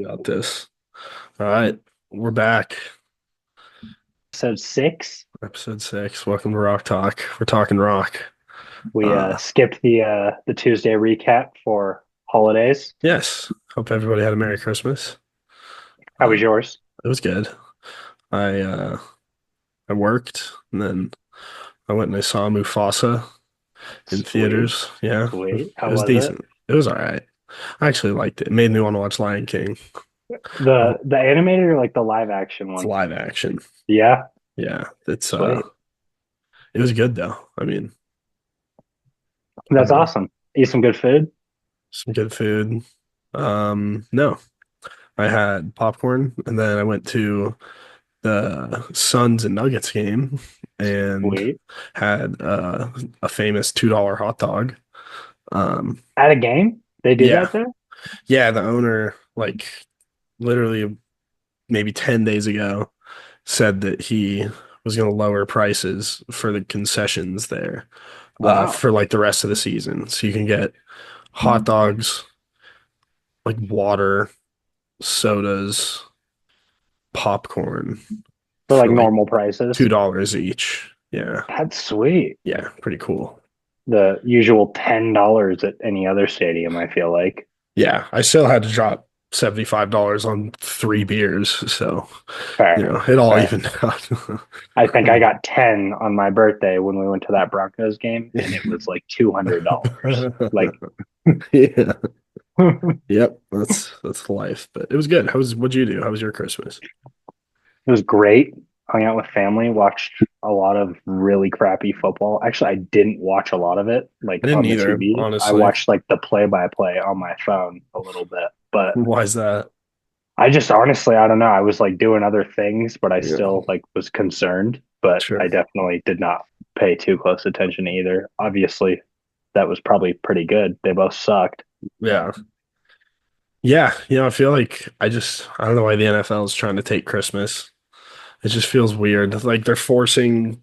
We got this. All right, we're back. Episode 6. Episode 6. Welcome to Rock Talk. We're talking rock. We Uh, skipped the Tuesday recap for holidays. yes. Hope everybody had a Merry Christmas. How was Uh, yours? it was good. I worked and then I went and I saw Mufasa in Sweet, theaters. Yeah, it sweet. How was was it? decent. It was all right. I actually liked it. It made me want to watch Lion King. The Oh, the animated or like the live action it's one? live action. Yeah, Yeah, sweet. it was good though. I mean, I That's don't know. awesome. Eat some good food. Some good food. No, I had popcorn and then I went to the Suns and Nuggets game and Sweet. had a famous $2 hot dog. Um, At a game, they do yeah, that there. yeah. The owner, like literally maybe 10 days ago, said that he was going to lower prices for the concessions there Wow. for like the rest of the season. So you can get hot dogs, like water, sodas, popcorn For like for like normal prices. $2 each. Yeah. That's sweet. Yeah, pretty cool. The usual $10 at any other stadium, I feel like. Yeah, I still had to drop $75 on 3 beers, so Fair. it all Fair. evened out. I think I got 10 on my birthday when we went to that Broncos game, and it was like $200. Like, Yeah. it Yep, that's life. But it was good. What'd you do? How was your Christmas? was great. Hung out with family, watched a lot of really crappy football. Actually, I didn't watch a lot of it like I didn't on the either, TV. I honestly. watched like the play by play on my phone a little bit, but Why is that? I just honestly, I don't know. I was like doing other things, but I Yeah, still like was concerned, but I sure. definitely did not pay too close attention either. Obviously, that was probably pretty good. They both sucked. Yeah. Yeah, I feel like I don't know why the NFL is trying to take Christmas. It just feels weird. Like they're forcing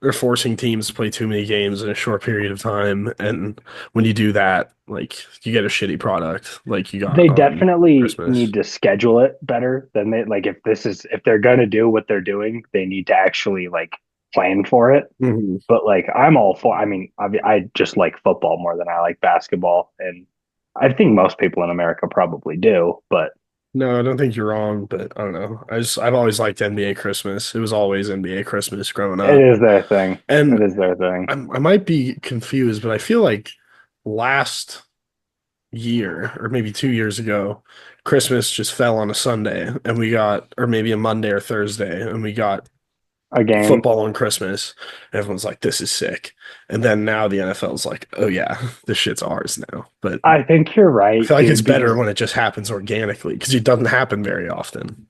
teams to play too many games in a short period of time, and when you do that, like you get a shitty product, like you got They on definitely Christmas. need to schedule it better than they like if they're gonna do what they're doing, they need to actually like plan for it. Hmm. But like I'm all for I mean, I just like football more than I like basketball and I think most people in America probably do, but No, I don't think you're wrong, but I don't know. I've always liked NBA Christmas. It was always NBA Christmas growing it up, is their thing. It and is their thing. I might be confused, but I feel like last year or maybe 2 years ago, Christmas just fell on a Sunday, and we got, or maybe a Monday or Thursday, and we got A game. football on Christmas. Everyone's like, "This is sick," and then now the NFL's like, "Oh yeah, this shit's ours now." But I think you're I right, feel like it's dude, better because when it just happens organically because it doesn't happen very often.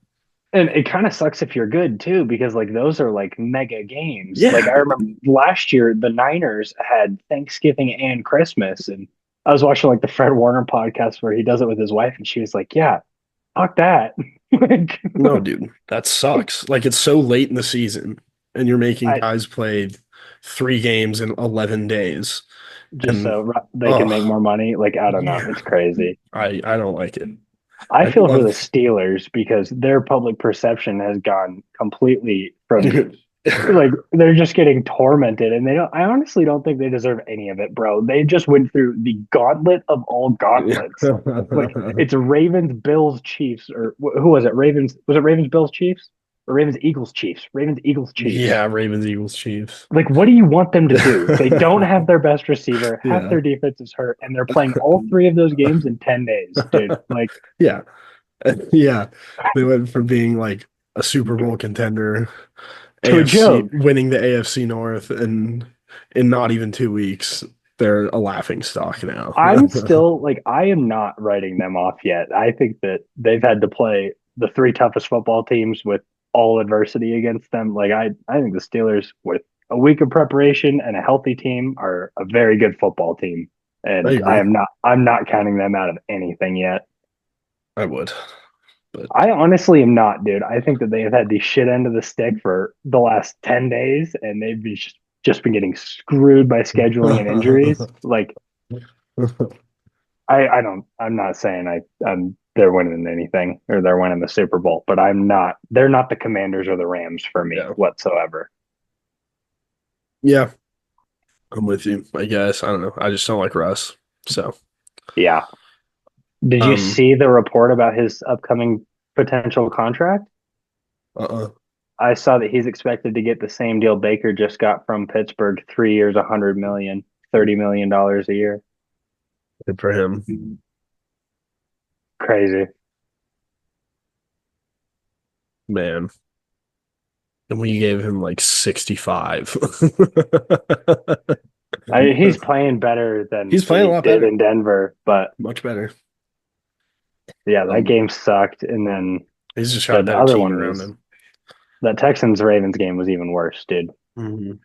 and it kind of sucks if you're good too, because like those are like mega games. Like Yeah, I remember last year, the Niners had Thanksgiving and Christmas, and I was watching like the Fred Warner podcast where he does it with his wife, and she was like, "Yeah, fuck that." Like, no, dude, that sucks. Like it's so late in the season, and you're making I guys play 3 games in 11 days, just and so they can make oh more money. Like I don't know, yeah, it's crazy. I don't like it. I I'd feel for the love, Steelers because their public perception has gone completely from dude. like they're just getting tormented and they don't I honestly don't think they deserve any of it, bro. They just went through the gauntlet of all gauntlets. Like it's Ravens, Bills, Chiefs, or who was it? Ravens, Bills, Chiefs? Or Ravens, Eagles, Chiefs? Ravens, Eagles, Chiefs. Yeah, Ravens, Eagles, Chiefs. Like, what do you want them to do? They don't have their best receiver. Half Yeah. their defense is hurt, and they're playing all three of those games in 10 days, dude. Like, Yeah. Yeah. They went from being like a Super Bowl contender, to a AFC joke. winning the AFC North, and in not even 2 weeks, they're a laughing stock now. I'm still like I am not writing them off yet. I think that they've had to play the three toughest football teams with all adversity against them. Like I think the Steelers with a week of preparation and a healthy team are a very good football team. I And agree. I'm not counting them out of anything yet. I would, but I honestly am not, dude. I think that they have had the shit end of the stick for the last 10 days and they've just been getting screwed by scheduling and injuries. Like I'm not saying I'm they're winning anything or they're winning the Super Bowl. But I'm not. They're not the Commanders or the Rams for me Yeah. whatsoever. Yeah, I'm with you, I guess. I don't know. I just don't like Russ. So, Yeah. Did you um, see the report about his upcoming potential contract? uh-uh. I saw that he's expected to get the same deal Baker just got from Pittsburgh, 3 years, 100 million, $30 million a year. Good for him. Crazy. Man. And we gave him like 65. He's playing better He's than playing a he lot did better. in Denver, but Much better. yeah, that Um, game sucked. And then he's just got a the better other team one around was him. that Texans Ravens game was even worse, dude. Mhm.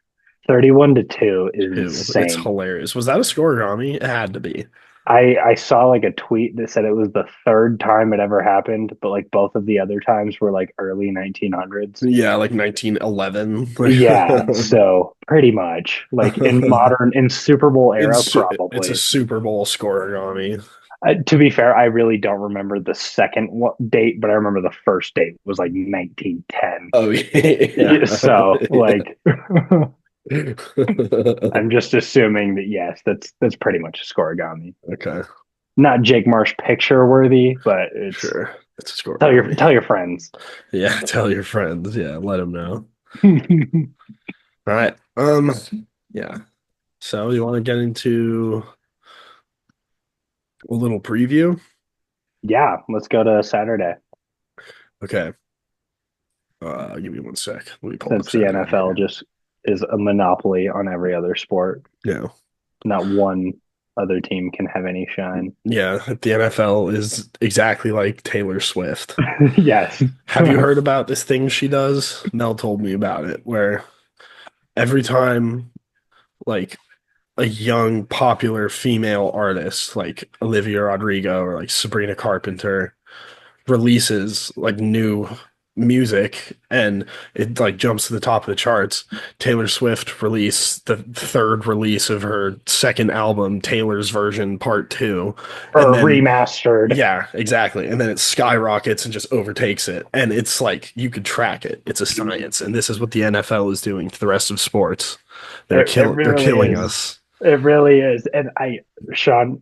31-2 is It's insane. hilarious. Was that a scoregami? It had to be. I saw like a tweet that said it was the third time it ever happened, but like both of the other times were like early 1900s. Yeah, like 1911. Yeah, so pretty much like in Super Bowl era, It's a probably. Super Bowl scoregami. To be fair, I really don't remember the date, but I remember the first date was like 1910. Oh yeah. So like I'm just assuming that yes, that's pretty much a scorigami. Okay, Not Jake Marsh picture worthy, but it's sure. It's a scoregami. tell your friends. Yeah, tell your friends. Yeah, let them know. All right. Yeah. So you want to get into a little preview? Yeah, let's go to Saturday Okay. Give me one sec. Let me pull up since the Saturday NFL here. just is a monopoly on every other sport. Yeah. Not one other team can have any shine. Yeah, the NFL is exactly like Taylor Swift. Yes. Have you heard about this thing she does? Mel told me about it, where every time like a young popular female artist like Olivia Rodrigo or like Sabrina Carpenter releases like new music and it like jumps to the top of the charts. Taylor Swift released the third release of her second album, Taylor's Version Part 2. And Or then remastered. yeah, exactly. And then it skyrockets and just overtakes it. And it's like you could track it. It's a science. And this is what the NFL is doing to the rest of sports. It They're really killing is. us. It really is. And Sean,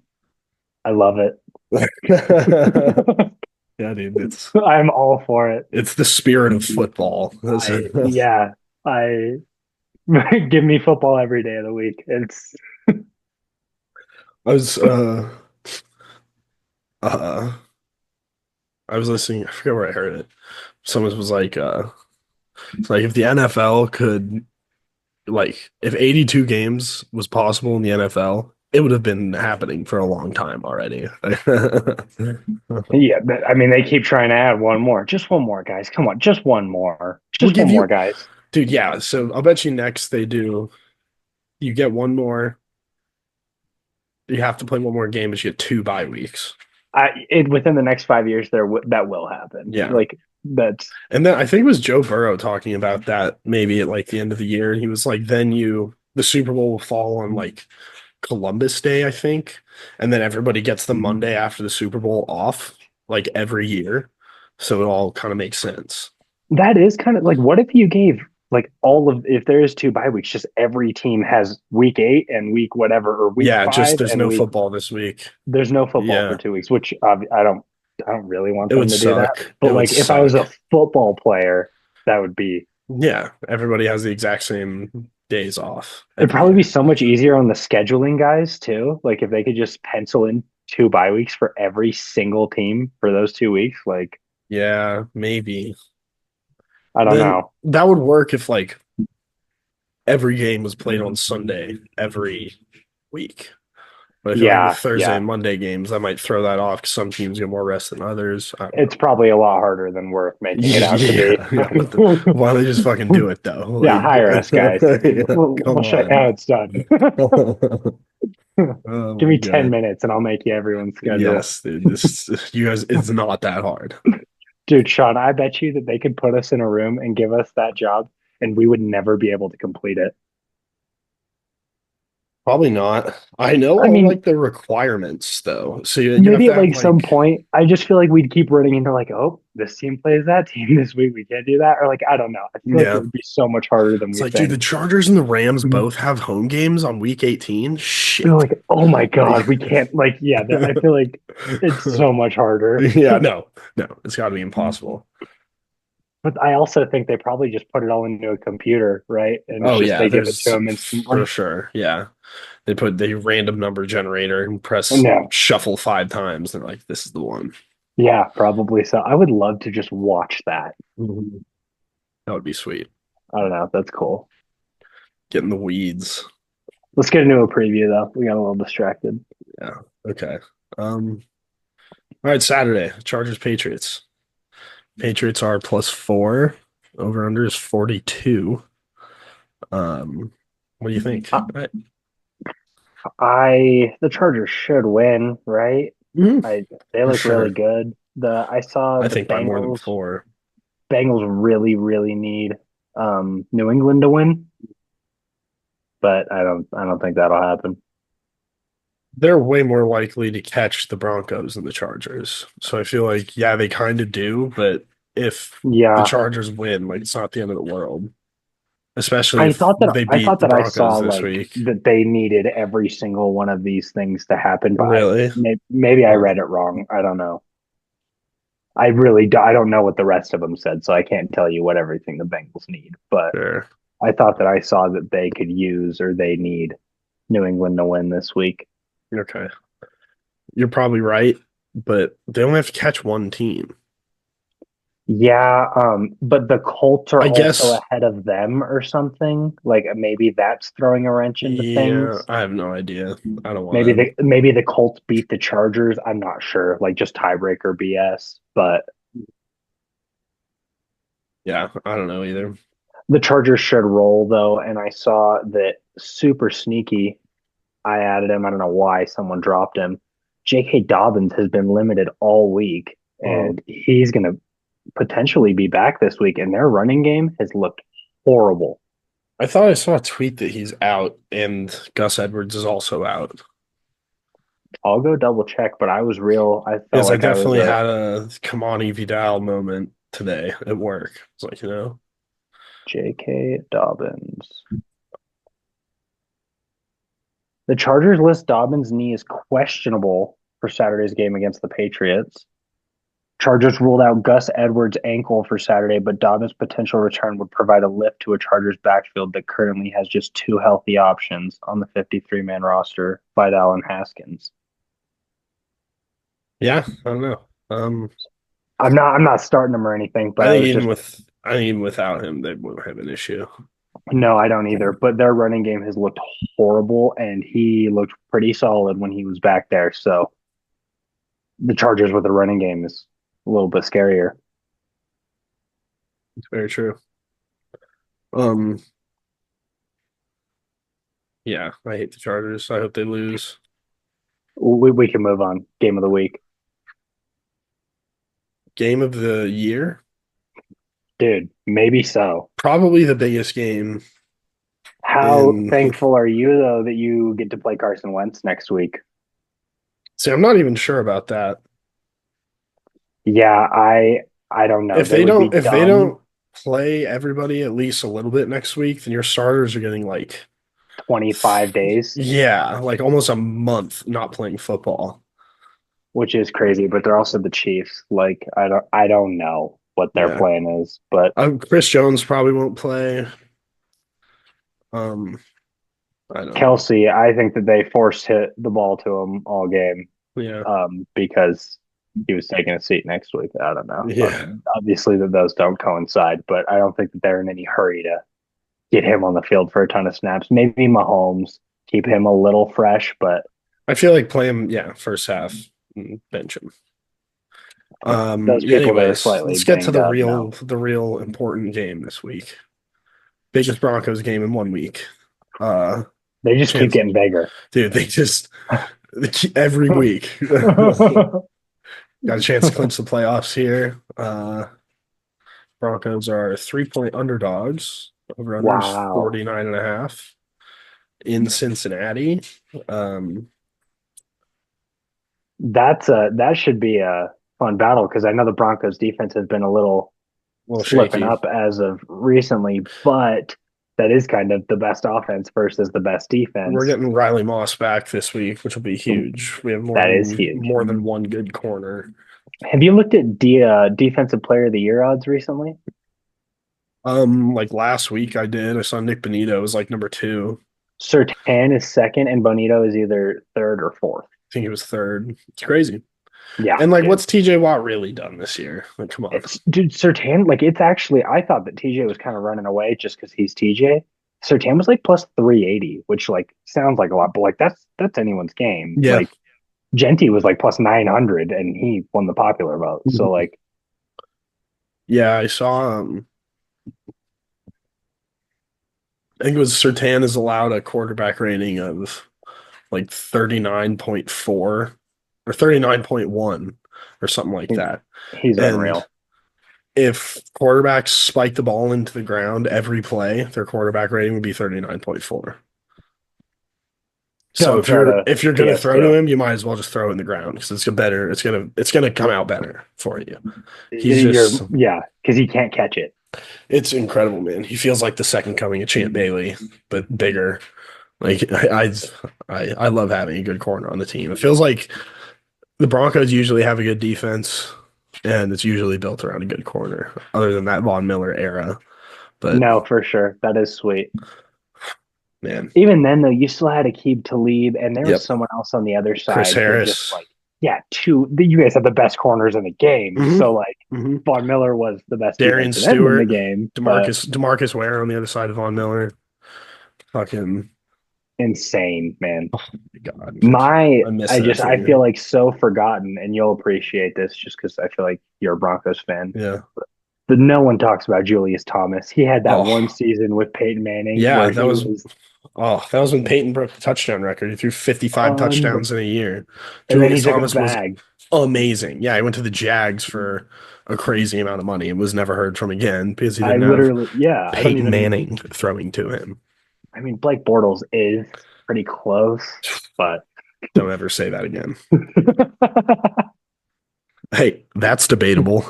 I love it. Yeah, dude, I'm all for it. it's the spirit of football. Yeah, I give me football every day of the week. It's I was uh I was listening, I forget where I heard it. Someone was like it's like if the NFL could like if 82 games was possible in the NFL, it would have been happening for a long time already. yeah. I mean, they keep trying to add one more. Just one more, guys. Come on, just one more. We'll Just one give more, you guys. dude, yeah, so I'll bet you next they do you get one more, you have to play one more game, but you get 2 bye weeks. Within the next 5 years, that will happen. Yeah. Like that's And then I think it was Joe Burrow talking about that maybe at like the end of the year. He was like, then the Super Bowl will fall on like Columbus Day, I think. And then everybody gets the Monday after the Super Bowl off, like every year. So it all kind of makes sense. that is kind of like what if you gave like all of if there is 2 bye weeks, just every team has week 8 and week whatever or week Yeah, just five there's and no week football this week. there's no football for Yeah, 2 weeks, which I don't really want it would them to do that. suck. It But would like if I was a suck. football player, that would be Yeah, everybody has the exact same days off it'd every probably be year. so much easier on the scheduling guys too. Like if they could just pencil in 2 bye weeks for every single team for those 2 weeks, like Yeah, maybe. I don't Then know. that would work if like every game was played on Sunday every week. But I feel like with Yeah, Thursday yeah. and Monday games, I might throw that off because some teams get more rest than others. I don't It's know. probably a lot harder than we're making it out to be. Yeah, yeah. Why don't they just fucking do it though? Yeah, Like, hire us, guys. yeah, We'll come show you on. how it's done. Oh Give my me 10 God. minutes and I'll make you everyone's schedule. Yes, dude. This you guys, it's not that hard. Dude, Sean, I bet you that they could put us in a room and give us that job and we would never be able to complete it. Probably not. I know I all mean, like the requirements though. So you have maybe to at have like some like point, I just feel like we'd keep running into like, oh, this team plays that team this week. We can't do that. Or like, I don't know. I feel like it yeah. would be so much harder than It's we like, dude, the think. Chargers and the Rams Mhm. both have home games on week 18. They're Shit. like, oh my Like God, we can't like, yeah, I feel like it's so much harder. yeah, no, no, it's got to be impossible. But I also think they probably just put it all into a computer, right? And it's Oh just yeah, they give it to there's them for instantly. sure. Yeah. They put the random number generator and press No, shuffle 5 times. They're like, this is the one. yeah, probably so. I would love to just watch that. Mhm. That would be sweet. I don't know. That's cool. Get in the weeds. Let's get into a preview though. We got a little distracted. Yeah. Okay. Um, all right, Saturday, Chargers Patriots. Patriots are +4. Over under is 42. What do you think? Uh, the Chargers should win, right? Mhm. I They For look really sure. good. I saw I the think by more than four. Bengals really need New England to win, but I don't think that'll happen. They're way more likely to catch the Broncos than the Chargers. So I feel like, yeah, they kind of do, but if the Yeah, Chargers win, like it's not the end of the world. Especially if they I beat thought the that I saw Broncos this like week. that they needed every single one of these things to happen, but Really? maybe I Huh. read it wrong. I don't know. I really I don't know what the rest of them said, so I can't tell you what everything the Bengals need. But Sure. I thought that I saw that they could use or they need New England to win this week. Okay. You're probably right, but they only have to catch one team. Yeah, but the Colts are I also guess, ahead of them or something. Like maybe that's throwing a wrench into yeah, things. I have no idea. I don't want to, Maybe the Colts beat the Chargers. I'm not sure. Like just tiebreaker BS. But yeah, I don't know either. the Chargers should roll though, and I saw that super sneaky. I added him. I don't know why someone dropped him. J.K. Dobbins has been limited all week, Oh, and he's going to potentially be back this week. And their running game has looked horrible. I thought I saw a tweet that he's out and Gus Edwards is also out. I'll go double check, but I was real. I felt Because I like I was definitely a had a Kamani Vidal moment today at work. It's like, J.K. Dobbins. The Chargers list Dobbins' knee is questionable for Saturday's game against the Patriots. Chargers ruled out Gus Edwards' ankle for Saturday, but Dobbins' potential return would provide a lift to a Chargers backfield that currently has just two healthy options on the 53-man roster, Vidal and Haskins. yeah, I don't know. I'm not starting him or anything, but I I think was even just with I think even without him, they won't have an issue. no, I don't either. But their running game has looked horrible, and he looked pretty solid when he was back there. So the Chargers with the running game is a little bit scarier. It's very true. Um, yeah, I hate the Chargers. I hope they lose. We can move on. Game of the week. Game of the year, Dude, maybe so. probably the biggest game How in. thankful are you though that you get to play Carson Wentz next week? See, I'm not even sure about that. Yeah, I don't know. They would be If they dumb don't play everybody at least a little bit next week, then your starters are getting like 25 days, yeah, like almost a month not playing football. which is crazy, but they're also the Chiefs. Like I don't know what their Yeah. plan is, but Chris Jones probably won't play. Um, I don't know. Kelsey, I think that they forced hit the ball to him all game Yeah. because he was taking a seat next week. I don't know. Yeah. Obviously, that those don't coincide, but I don't think that they're in any hurry to get him on the field for a ton of snaps. Maybe Mahomes, keep him a little fresh, but I feel like play him, yeah, first half, bench him. those people that are Anyways, slightly let's get to banged up, no. the real important game this week. Biggest Broncos game in 1 week. Uh, They just keep chance, getting bigger. dude, every week got a chance to clinch the playoffs here. Broncos are 3-point underdogs. Over unders Wow. 49.5. in Cincinnati. Um, That should be a fun battle because I know the Broncos defense has been a little a little slipping shaky. up as of recently, but that is kind of the best offense versus the best We're defense. getting Riley Moss back this week, which will be huge. We have That is huge. more than one good corner. Have you looked at defensive player of the year odds recently? Like last week I did. I saw Nick Bonito was like number two. Sertan is second, and Bonito is either third or fourth. I think he was third. It's crazy. Yeah, And like, dude. what's TJ Watt really done this year? Like, come on. Dude, Sertan, like it's actually I thought that TJ was kind of running away just because he's TJ. Sertan was like plus 380, which like sounds like a lot, but like that's anyone's game. Yeah. Like Genty was like plus 900 and he won the popular vote. So Mhm. like Yeah, I saw I think it was Sertan is allowed a quarterback rating of like 39.4 or 39.1 or something like that. he's And unreal. if quarterbacks spike the ball into the ground every play, their quarterback rating would be 39.4. So Don't try to if you're gonna throw to PS2. him, you might as well just throw it in the ground because it's better. It's gonna come out better for you. He's You're just yeah, because he can't catch it. it's incredible, man. He feels like the second coming of Champ Bailey, but bigger. Like I love having a good corner on the team. It feels like the Broncos usually have a good defense, and it's usually built around a good corner. Other than that Von Miller era, but No, for sure. That is sweet. man, Even then, though, you still had Aqib Talib, and there was yep. someone else on the other Chris side that just Harris, like, yeah, you guys have the best corners in the game. hmm So like, hmm Von Miller was the best Darian defensive end in the Stewart, game, but Demarcus Ware on the other side of Von Miller. Fucking insane, man. God, My, I miss that I feel team. like so forgotten, and you'll appreciate this just because I feel like you're a Broncos fan. Yeah. But no one talks about Julius Thomas. He had that one Oh, season with Peyton Manning yeah. where he was That was when Peyton broke the touchdown record. He threw 55 un, touchdowns in a year. and then he Julius took a Thomas was bag. amazing. Yeah, he went to the Jags for a crazy amount of money and was never heard from again because he I didn't have literally, yeah, I don't Peyton even. Manning throwing to him. I mean, Blake Bortles is pretty close, but Don't ever say that again. Hey, that's debatable.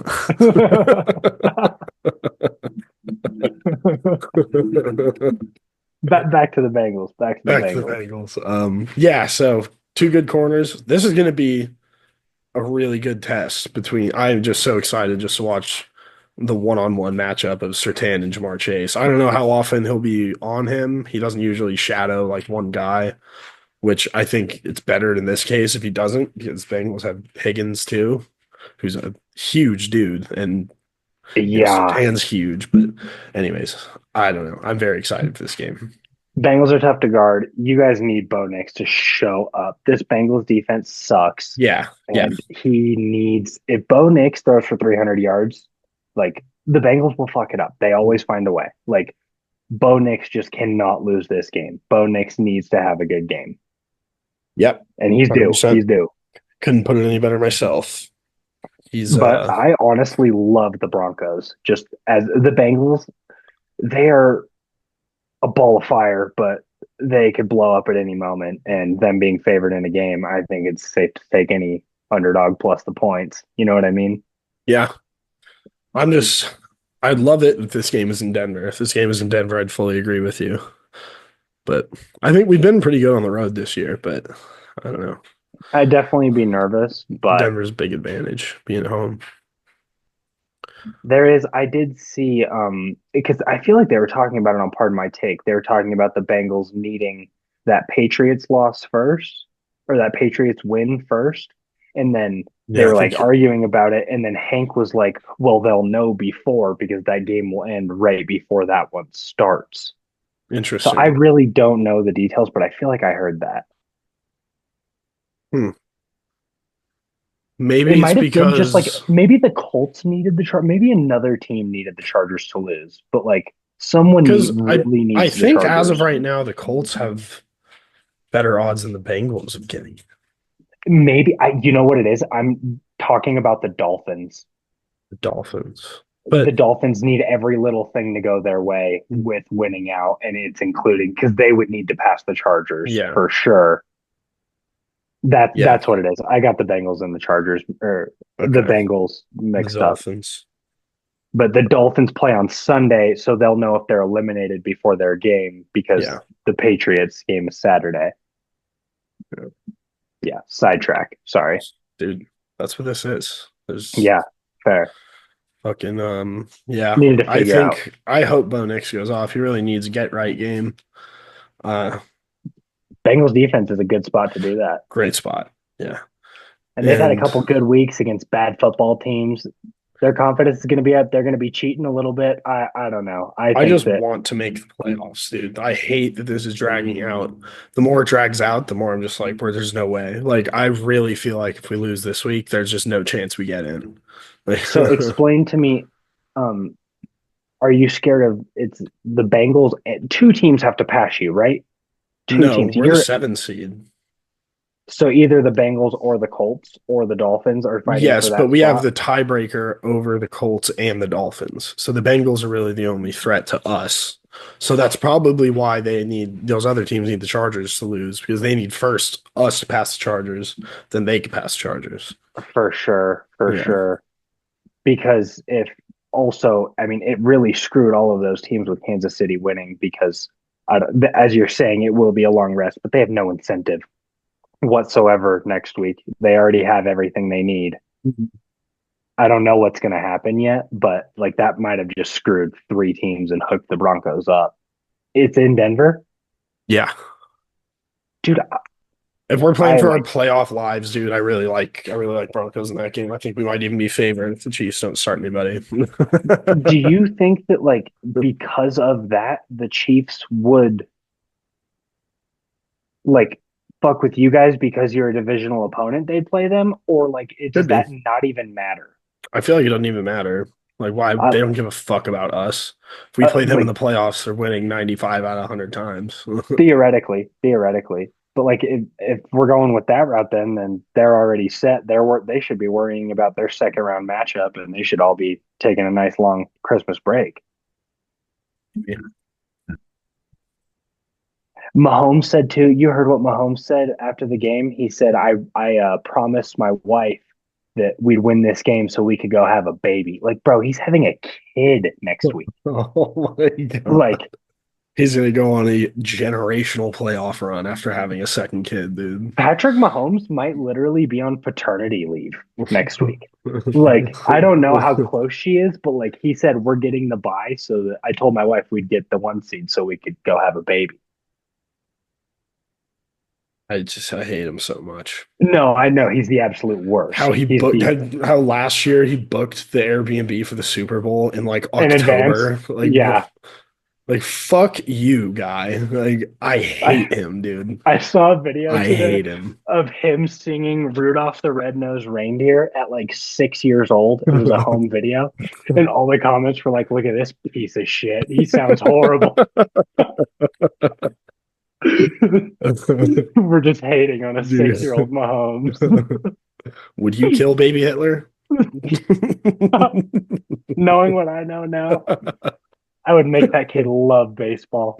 back to the Bengals. Back to the Back to the Bengals. Bengals. Yeah, so two good corners. This is going to be a really good test between. I'm just so excited just to watch the one-on-one matchup of Sertan and Jamar Chase. I don't know how often he'll be on him. He doesn't usually shadow like one guy, which I think it's better in this case if he doesn't, because Bengals have Higgins too, who's a huge dude, and Yeah, Sertan's huge. But anyways, I don't know. I'm very excited for this game. Bengals are tough to guard. You guys need Bo Nix to show up. This Bengals defense sucks, Yeah, yeah, and he needs. If Bo Nix throws for 300 yards, like the Bengals will fuck it up. They always find a way. Like Bo Nix just cannot lose this game. Bo Nix needs to have a good game, yep. and he's due. 100%. He's due. Couldn't put it any better myself. He's But I honestly love the Broncos. Just as the Bengals, they are a ball of fire, but they could blow up at any moment. And them being favored in a game, I think it's safe to take any underdog plus the points. You know what I mean? yeah. I'm just I'd love it if this game is in Denver. If this game is in Denver, I'd fully agree with you. But I think we've been pretty good on the road this year, but I don't know. I'd definitely be nervous, but Denver's big advantage being at home. I did see, because I feel like they were talking about it on Pardon My Take. They were talking about the Bengals needing that Patriots loss first, or that Patriots win first. And then they Yeah, I were think like arguing about it. And then Hank was like, well, they'll know before because that game will end right before that one starts. So I interesting. really don't know the details, but I feel like I heard that. Hmm. It Maybe it's might have been just like because maybe the Colts needed maybe another team needed the Chargers to lose, but like someone really I needs the think as of Chargers. right now the Colts have better odds than the Bengals of getting Maybe you know what it is? I'm talking about the Dolphins. the Dolphins. the But Dolphins need every little thing to go their way with winning out, and it's including because they would need to pass the Chargers yeah, for sure. yeah, That's what it is. I got the Bengals and the Chargers or the okay. Bengals The mixed up. Dolphins. But the Dolphins play on Sunday, so they'll know if they're eliminated before their game because Yeah, the Patriots game is Saturday. Yeah, sidetrack. Sorry. dude, that's what this is. There's Yeah, fair. fucking yeah. Needed to I figure out. think I hope Bo Nix goes off. He really needs a get right game. Uh, Bengals defense is a good spot to do that. Great spot. Yeah. And they've had a And couple good weeks against bad football teams. Their confidence is going to be up. They're going to be cheating a little bit. I don't know. I I think just that want to make the playoffs, dude. I hate that this is dragging out. The more it drags out, the more I'm just like, where there's no way. Like, I really feel like if we lose this week, there's just no chance we get in. Like, so. Explain to me. Um, are you scared of it's the Bengals? Two teams have to pass you, right? Two no, teams. we're the You're seven seed. so either the Bengals or the Colts or the Dolphins are fighting Yes, for but that we have spot the tiebreaker over the Colts and the Dolphins. So the Bengals are really the only threat to us. So that's probably why they need those other teams need the Chargers to lose because they need first us to pass the Chargers, then they can pass the Chargers. for sure, for Yeah. sure. Because if also, I mean, it really screwed all of those teams with Kansas City winning because, as you're saying, it will be a long rest, but they have no incentive whatsoever next week. They already have everything they need. I don't know what's going to happen yet, but like that might have just screwed three teams and hooked the Broncos up. It's in Denver, Yeah. dude. If we're playing I for our like. playoff lives, dude, I really like Broncos in that game. I think we might even be favored if the Chiefs don't start anybody. Do you think that like because of that, the Chiefs would like fuck with you guys because you're a divisional opponent? They'd play them, or like does Could be. that not even matter? I feel like it doesn't even matter. Like, why Uh, they don't give a fuck about us. If we play them in like the playoffs, they're winning 95 out of 100 times. theoretically, but like if we're going with that route, then they're already set. They should be worrying about their second round matchup, and they should all be taking a nice long Christmas break. Yeah. Mahomes said too. You heard what Mahomes said after the game. He said, "I promised my wife that we'd win this game so we could go have a baby." Like, bro, he's having a kid next week. Oh my God. Like, He's gonna go on a generational playoff run after having a second kid, dude. Patrick Mahomes might literally be on paternity leave next week. Like, I don't know how close she is, but like he said, we're getting the bye. So that I told my wife we'd get the one seed so we could go have a baby. I hate him so much. No, I know he's the absolute How worst. he He's booked the how last year he booked the Airbnb for the Super Bowl in like in advance. October. Yeah. Like fuck you, guy. Like I I hate him, dude. I saw a video I today hate him. of him singing Rudolph the Red-Nosed Reindeer at like 6 years old. It was a home video. And all the comments were like, look at this piece of shit. He sounds horrible. We're just hating on a Dude. 6-year-old Mahomes. Would you kill baby Hitler? Knowing what I know now, I would make that kid love baseball.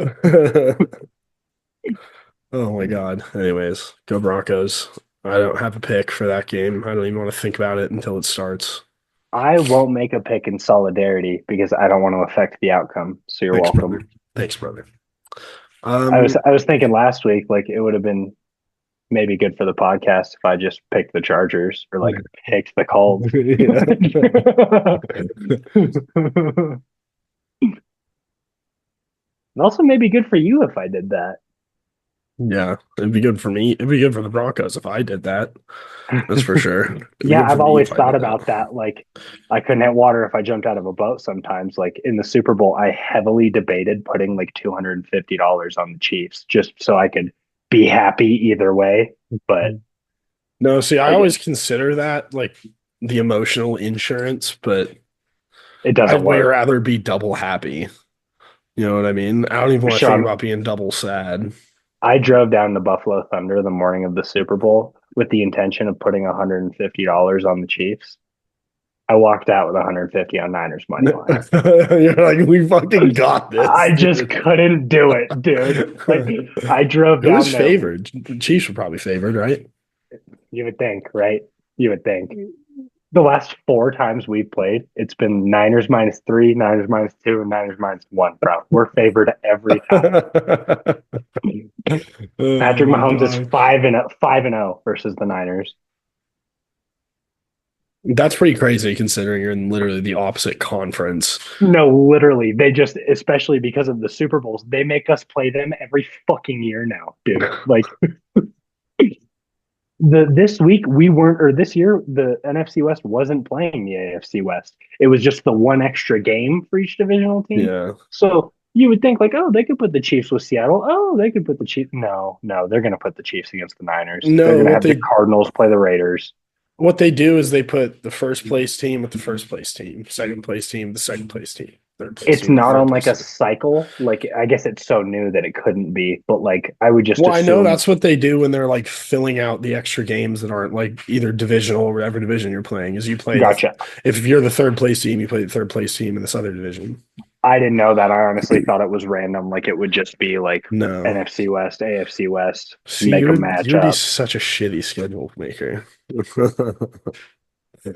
Oh my God. Anyways, go Broncos. I don't have a pick for that game. I don't even want to think about it until it starts. I won't make a pick in solidarity because I don't want to affect the outcome. So you're Thanks, welcome. brother. Thanks, brother. I was thinking last week like it would have been maybe good for the podcast if I just picked the Chargers or like picked the Colts. And also maybe good for you if I did that. Yeah, it'd be good for me. It'd be good for the Broncos if I did that. That's for sure. It'd be Yeah, good for I've me always if I thought did about that. Like I couldn't hit water if I jumped out of a boat sometimes. Like in the Super Bowl, I heavily debated putting like $250 on the Chiefs just so I could be happy either way. But No, see, I like always consider that like the emotional insurance, but it doesn't I'd way work. rather be double happy. You know what I mean? I don't even want to think Sean, about being double sad. I drove down to Buffalo Thunder the morning of the Super Bowl with the intention of putting $150 on the Chiefs. I walked out with 150 on Niners money line. You're like, we fucking got this, I just dude. couldn't do it, dude. Like I drove Who was down there. favored? The Chiefs were probably favored, right? You would think, right? You would think. The last four times we've played, it's been Niners -3, Niners -2, and Niners -1, bro. We're favored every time. Oh Patrick my Mahomes is God. 5-0 versus the Niners. That's pretty crazy considering you're in literally the opposite conference. No, literally, they just, especially because of the Super Bowls, they make us play them every fucking year now, dude. Like this week we weren't, or this year the NFC West wasn't playing the AFC West. It was just the one extra game for each divisional team. Yeah. So you would think like, oh, they could put the Chiefs with Seattle. Oh, they could put the Chiefs. No, no, they're going to put the Chiefs against the Niners. They're No, going to have the Cardinals play the Raiders. what they do is they put the first place team with the first place team, second place team, the second place team, third place It's team, the not third on like place a team. cycle. Like I guess it's so new that it couldn't be, but like I would just Well, I know assume. that's what they do when they're like filling out the extra games that aren't like either divisional or whatever division you're playing. Is you play the Gotcha. if you're the third place team, you play the third place team in this other division. I didn't know that. I honestly thought it was random. Like it would just be like No. NFC West, AFC West, See, make a you would be matchup. such a shitty schedule maker.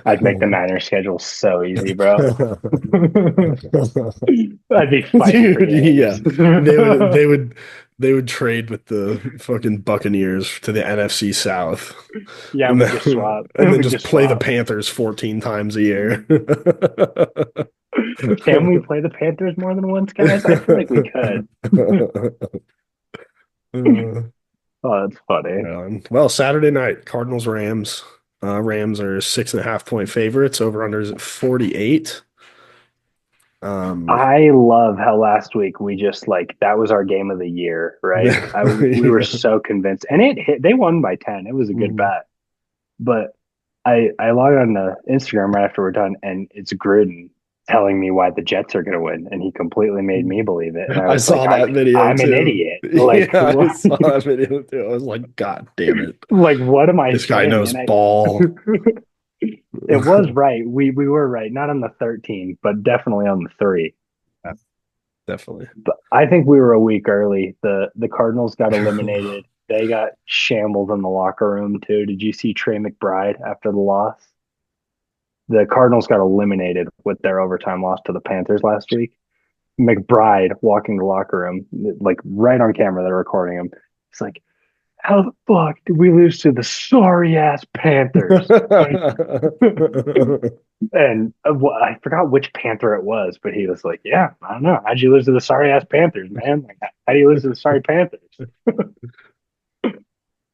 I'd make the Niners schedule so easy, bro. I'd be fighting for Dude, yeah. games. They would trade with the fucking Buccaneers to the NFC South. Yeah, And we then, just swap. and then We just just play the swap. Panthers 14 times a year. Can we play the Panthers more than once, guys? I feel like we could. Oh, that's funny. Well, Saturday night, Cardinals Rams. Rams are 6.5 point favorites. Over under is at 48. I love how last week we just like that was our game of the year, right? We were Yeah. so convinced, and it hit. They won by 10. It was a good Mhm. bet, but I log on to Instagram right after we're done, and it's Gruden telling me why the Jets are going to win, and he completely made me believe it. And I I was like, saw that video I'm an too. idiot. Like, Yeah, I what? saw that video too. I was like, God damn it. Like, what am I This guy saying? knows And I, ball. it was right. We were right, not on the 13, but definitely on the 3. Definitely. But I think we were a week early. The Cardinals got eliminated. They got shambled in the locker room too. Did you see Trey McBride after the loss? The Cardinals got eliminated with their overtime loss to the Panthers last week. McBride walking the locker room, like right on camera, they're recording him. It's like, how the fuck did we lose to the sorry ass Panthers? And I forgot which Panther it was, but he was like, "Yeah, I don't know. How'd you lose to the sorry ass Panthers, man? Like, how do you lose to the sorry Panthers?"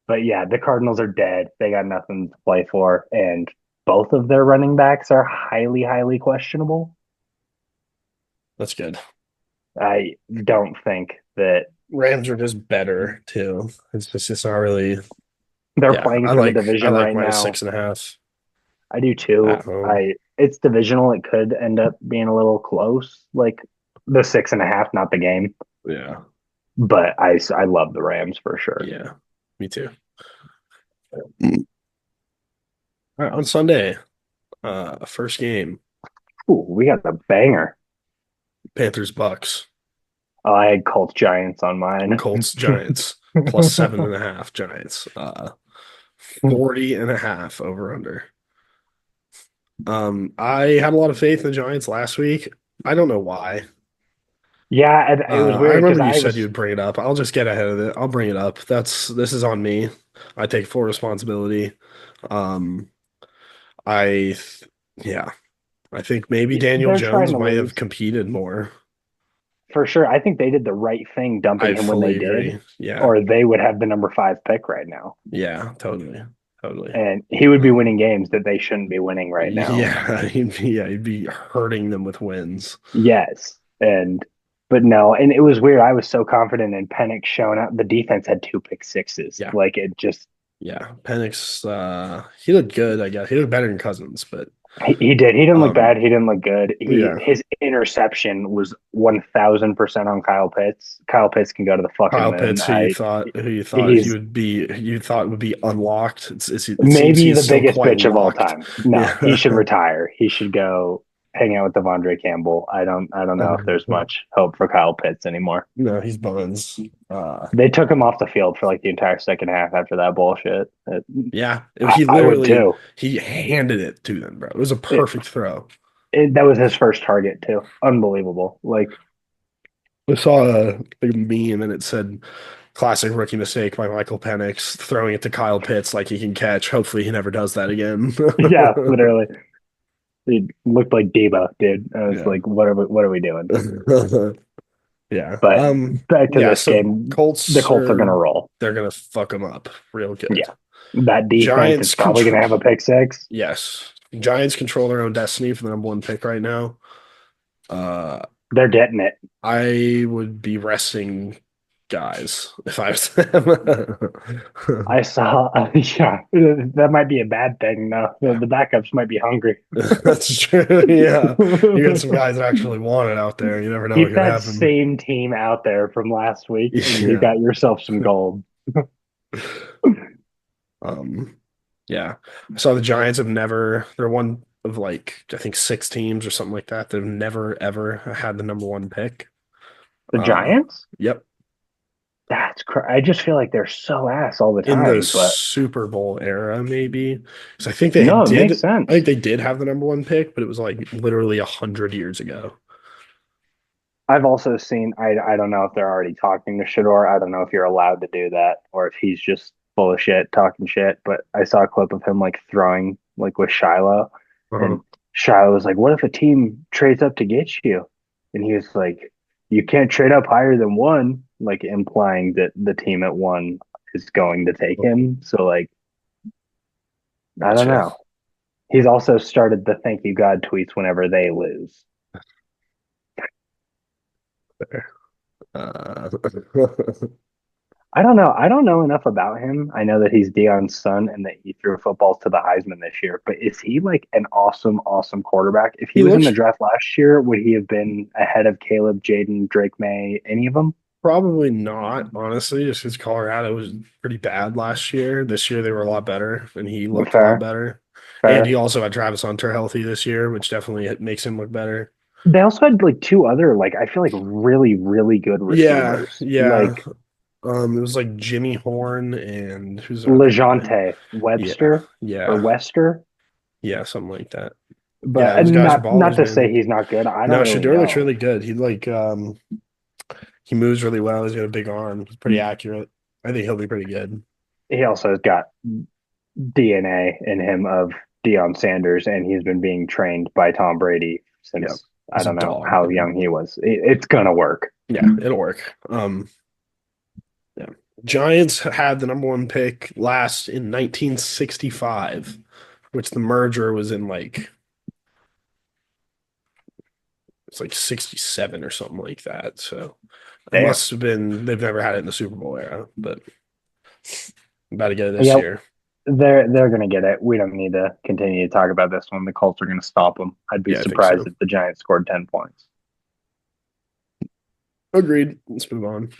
But yeah, the Cardinals are dead. They got nothing to play for, and both of their running backs are highly, highly questionable. That's good. I don't think that Rams are just better too. It's not really. they're Yeah, playing I for the like I division like right minus now. 6.5 I do at too. home. I It's divisional. It could end up being a little close, like the 6.5, not the game. Yeah, But I love the Rams for sure. yeah, me too. All right, on Sunday, first game, Ooh, we got the banger. Panthers Bucks, Oh, I had Colts Giants on mine. Colts Giants plus 7.5 Giants, 40.5 over under. I had a lot of faith in the Giants last week. I don't know why. Yeah, and it was I weird because remember you I said you was would bring it up. I'll just get ahead of it. I'll bring it up. This is on me. I take full responsibility. Um, I yeah, I think maybe Daniel they're trying Jones to might have lose competed more. for sure. I think they did the right thing dumping I him when they fully did, agree. Yeah, or they would have the number 5 pick right now, yeah, totally, totally. and he would be winning games that they shouldn't be winning right now. Yeah, he'd be hurting them with wins. Yes, and but no, and it was weird. I was so confident in Penix showing up. The defense had 2 pick sixes. Yeah, Like it just yeah. Penix, he looked good. I guess he looked better than Cousins, but He did. He didn't look Um, bad. He didn't look good. yeah, His interception was 1,000% on Kyle Pitts. Kyle Pitts can go to the fucking Kyle moon. Pitts, who you thought he He's would be, you thought would be unlocked. It seems maybe he's the still biggest quite bitch of all locked. time. No, Yeah. he should retire. He should go hang out with Devondre Campbell. I don't know if there's much hope for Kyle Pitts anymore. No, he's buns. They took him off the field for like the entire second half after that bullshit. Yeah, I, he I would literally too. he handed it to them, bro. It was a It, perfect throw. that was his first target too. Unbelievable. Like, I saw a big meme and it said classic rookie mistake by Michael Penix throwing it to Kyle Pitts like he can catch. Hopefully he never does that again. yeah, literally. He looked like Debo, dude. I was Yeah. like, what are we doing? Yeah. But back to Yeah, this so game, the Colts Colts are are gonna roll. they're gonna fuck them up real good. Yeah, that defense is Giants probably gonna control have a pick six. yes. Giants control their own destiny for the number one pick right now. Uh They're getting it. I would be resting guys if I was them. I saw. Yeah, that might be a bad thing. No, the backups might be hungry. That's true. Yeah. You got some guys that actually want it out there. You never know what Keep could that happen. same team out there from last week, and you Yeah. got yourself some gold. Um, yeah. I saw the Giants have never, they're one of like, I think 6 teams or something like that. They've never ever had the number one pick. The Uh, Giants? yep. I just feel like they're so ass all the In the time. But Super Bowl era, maybe. Because no, it makes I think sense. they did have the number one pick, but it was like literally 100 years ago. I've also seen. I don't know if they're already talking to Shador. I don't know if you're allowed to do that or if he's just full of shit, talking shit. But I saw a clip of him like throwing like with Shiloh, Uh-huh. and Shiloh was like, "What if a team trades up to get you?" And he was like, "You can't trade up higher than one," like implying that the team at one is going to take him. So like, I don't Gotcha. know. He's also started the thank you God tweets whenever they lose. Fair. Uh, I don't know. I don't know enough about him. I know that he's Deion's son and that he threw footballs to the Heisman this year. But is he like an awesome, awesome quarterback? If he he was in the looks draft last year, would he have been ahead of Caleb, Jaden, Drake May, any of them? probably not, honestly, just because Colorado was pretty bad last year. This year they were a lot better, and he looked a lot Fair, better. And he fair. also had Travis Hunter healthy this year, which definitely makes him look better. They also had like two other, like, I feel like really, really good Yeah, receivers, yeah. like It was like Jimmy Horn and who's the other guy? LeJounte Yeah, Webster or yeah, Wester. yeah, something like that. Yeah, But those guys are not ballers, to say man. he's not good. I don't No, really Shador looks know. really good. He moves really well. He's got a big arm. He's pretty accurate. I think he'll be pretty good. He also has got DNA in him of Deion Sanders, and he's been being trained by Tom Brady Yeah, since I he's a don't know dog, how man. young he was. It's gonna work. Yeah, it'll work. Yeah. Giants had the number one pick last in 1965, which the merger was in like it's like 67 or something like that. So it Damn. must have been they've never had it in the Super Bowl era, but about to get it this Yeah, year. they're gonna get it. We don't need to continue to talk about this one. The Colts are gonna stop them. I'd be Yeah, I think surprised so. if the Giants scored 10 points. Agreed. Let's move on.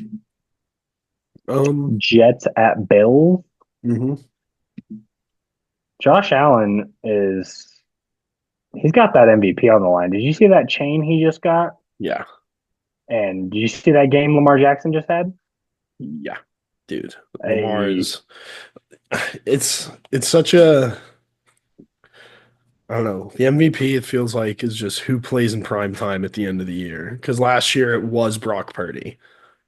Um, Jets at Bills. mhm. Josh Allen is he's got that MVP on the line. Did you see that chain he just got? Yeah. And did you see that game Lamar Jackson just had? Yeah. Dude, Lamar A is it's such a I don't know. The MVP, it feels like, is just who plays in prime time at the end of the year. Because last year it was Brock Purdy.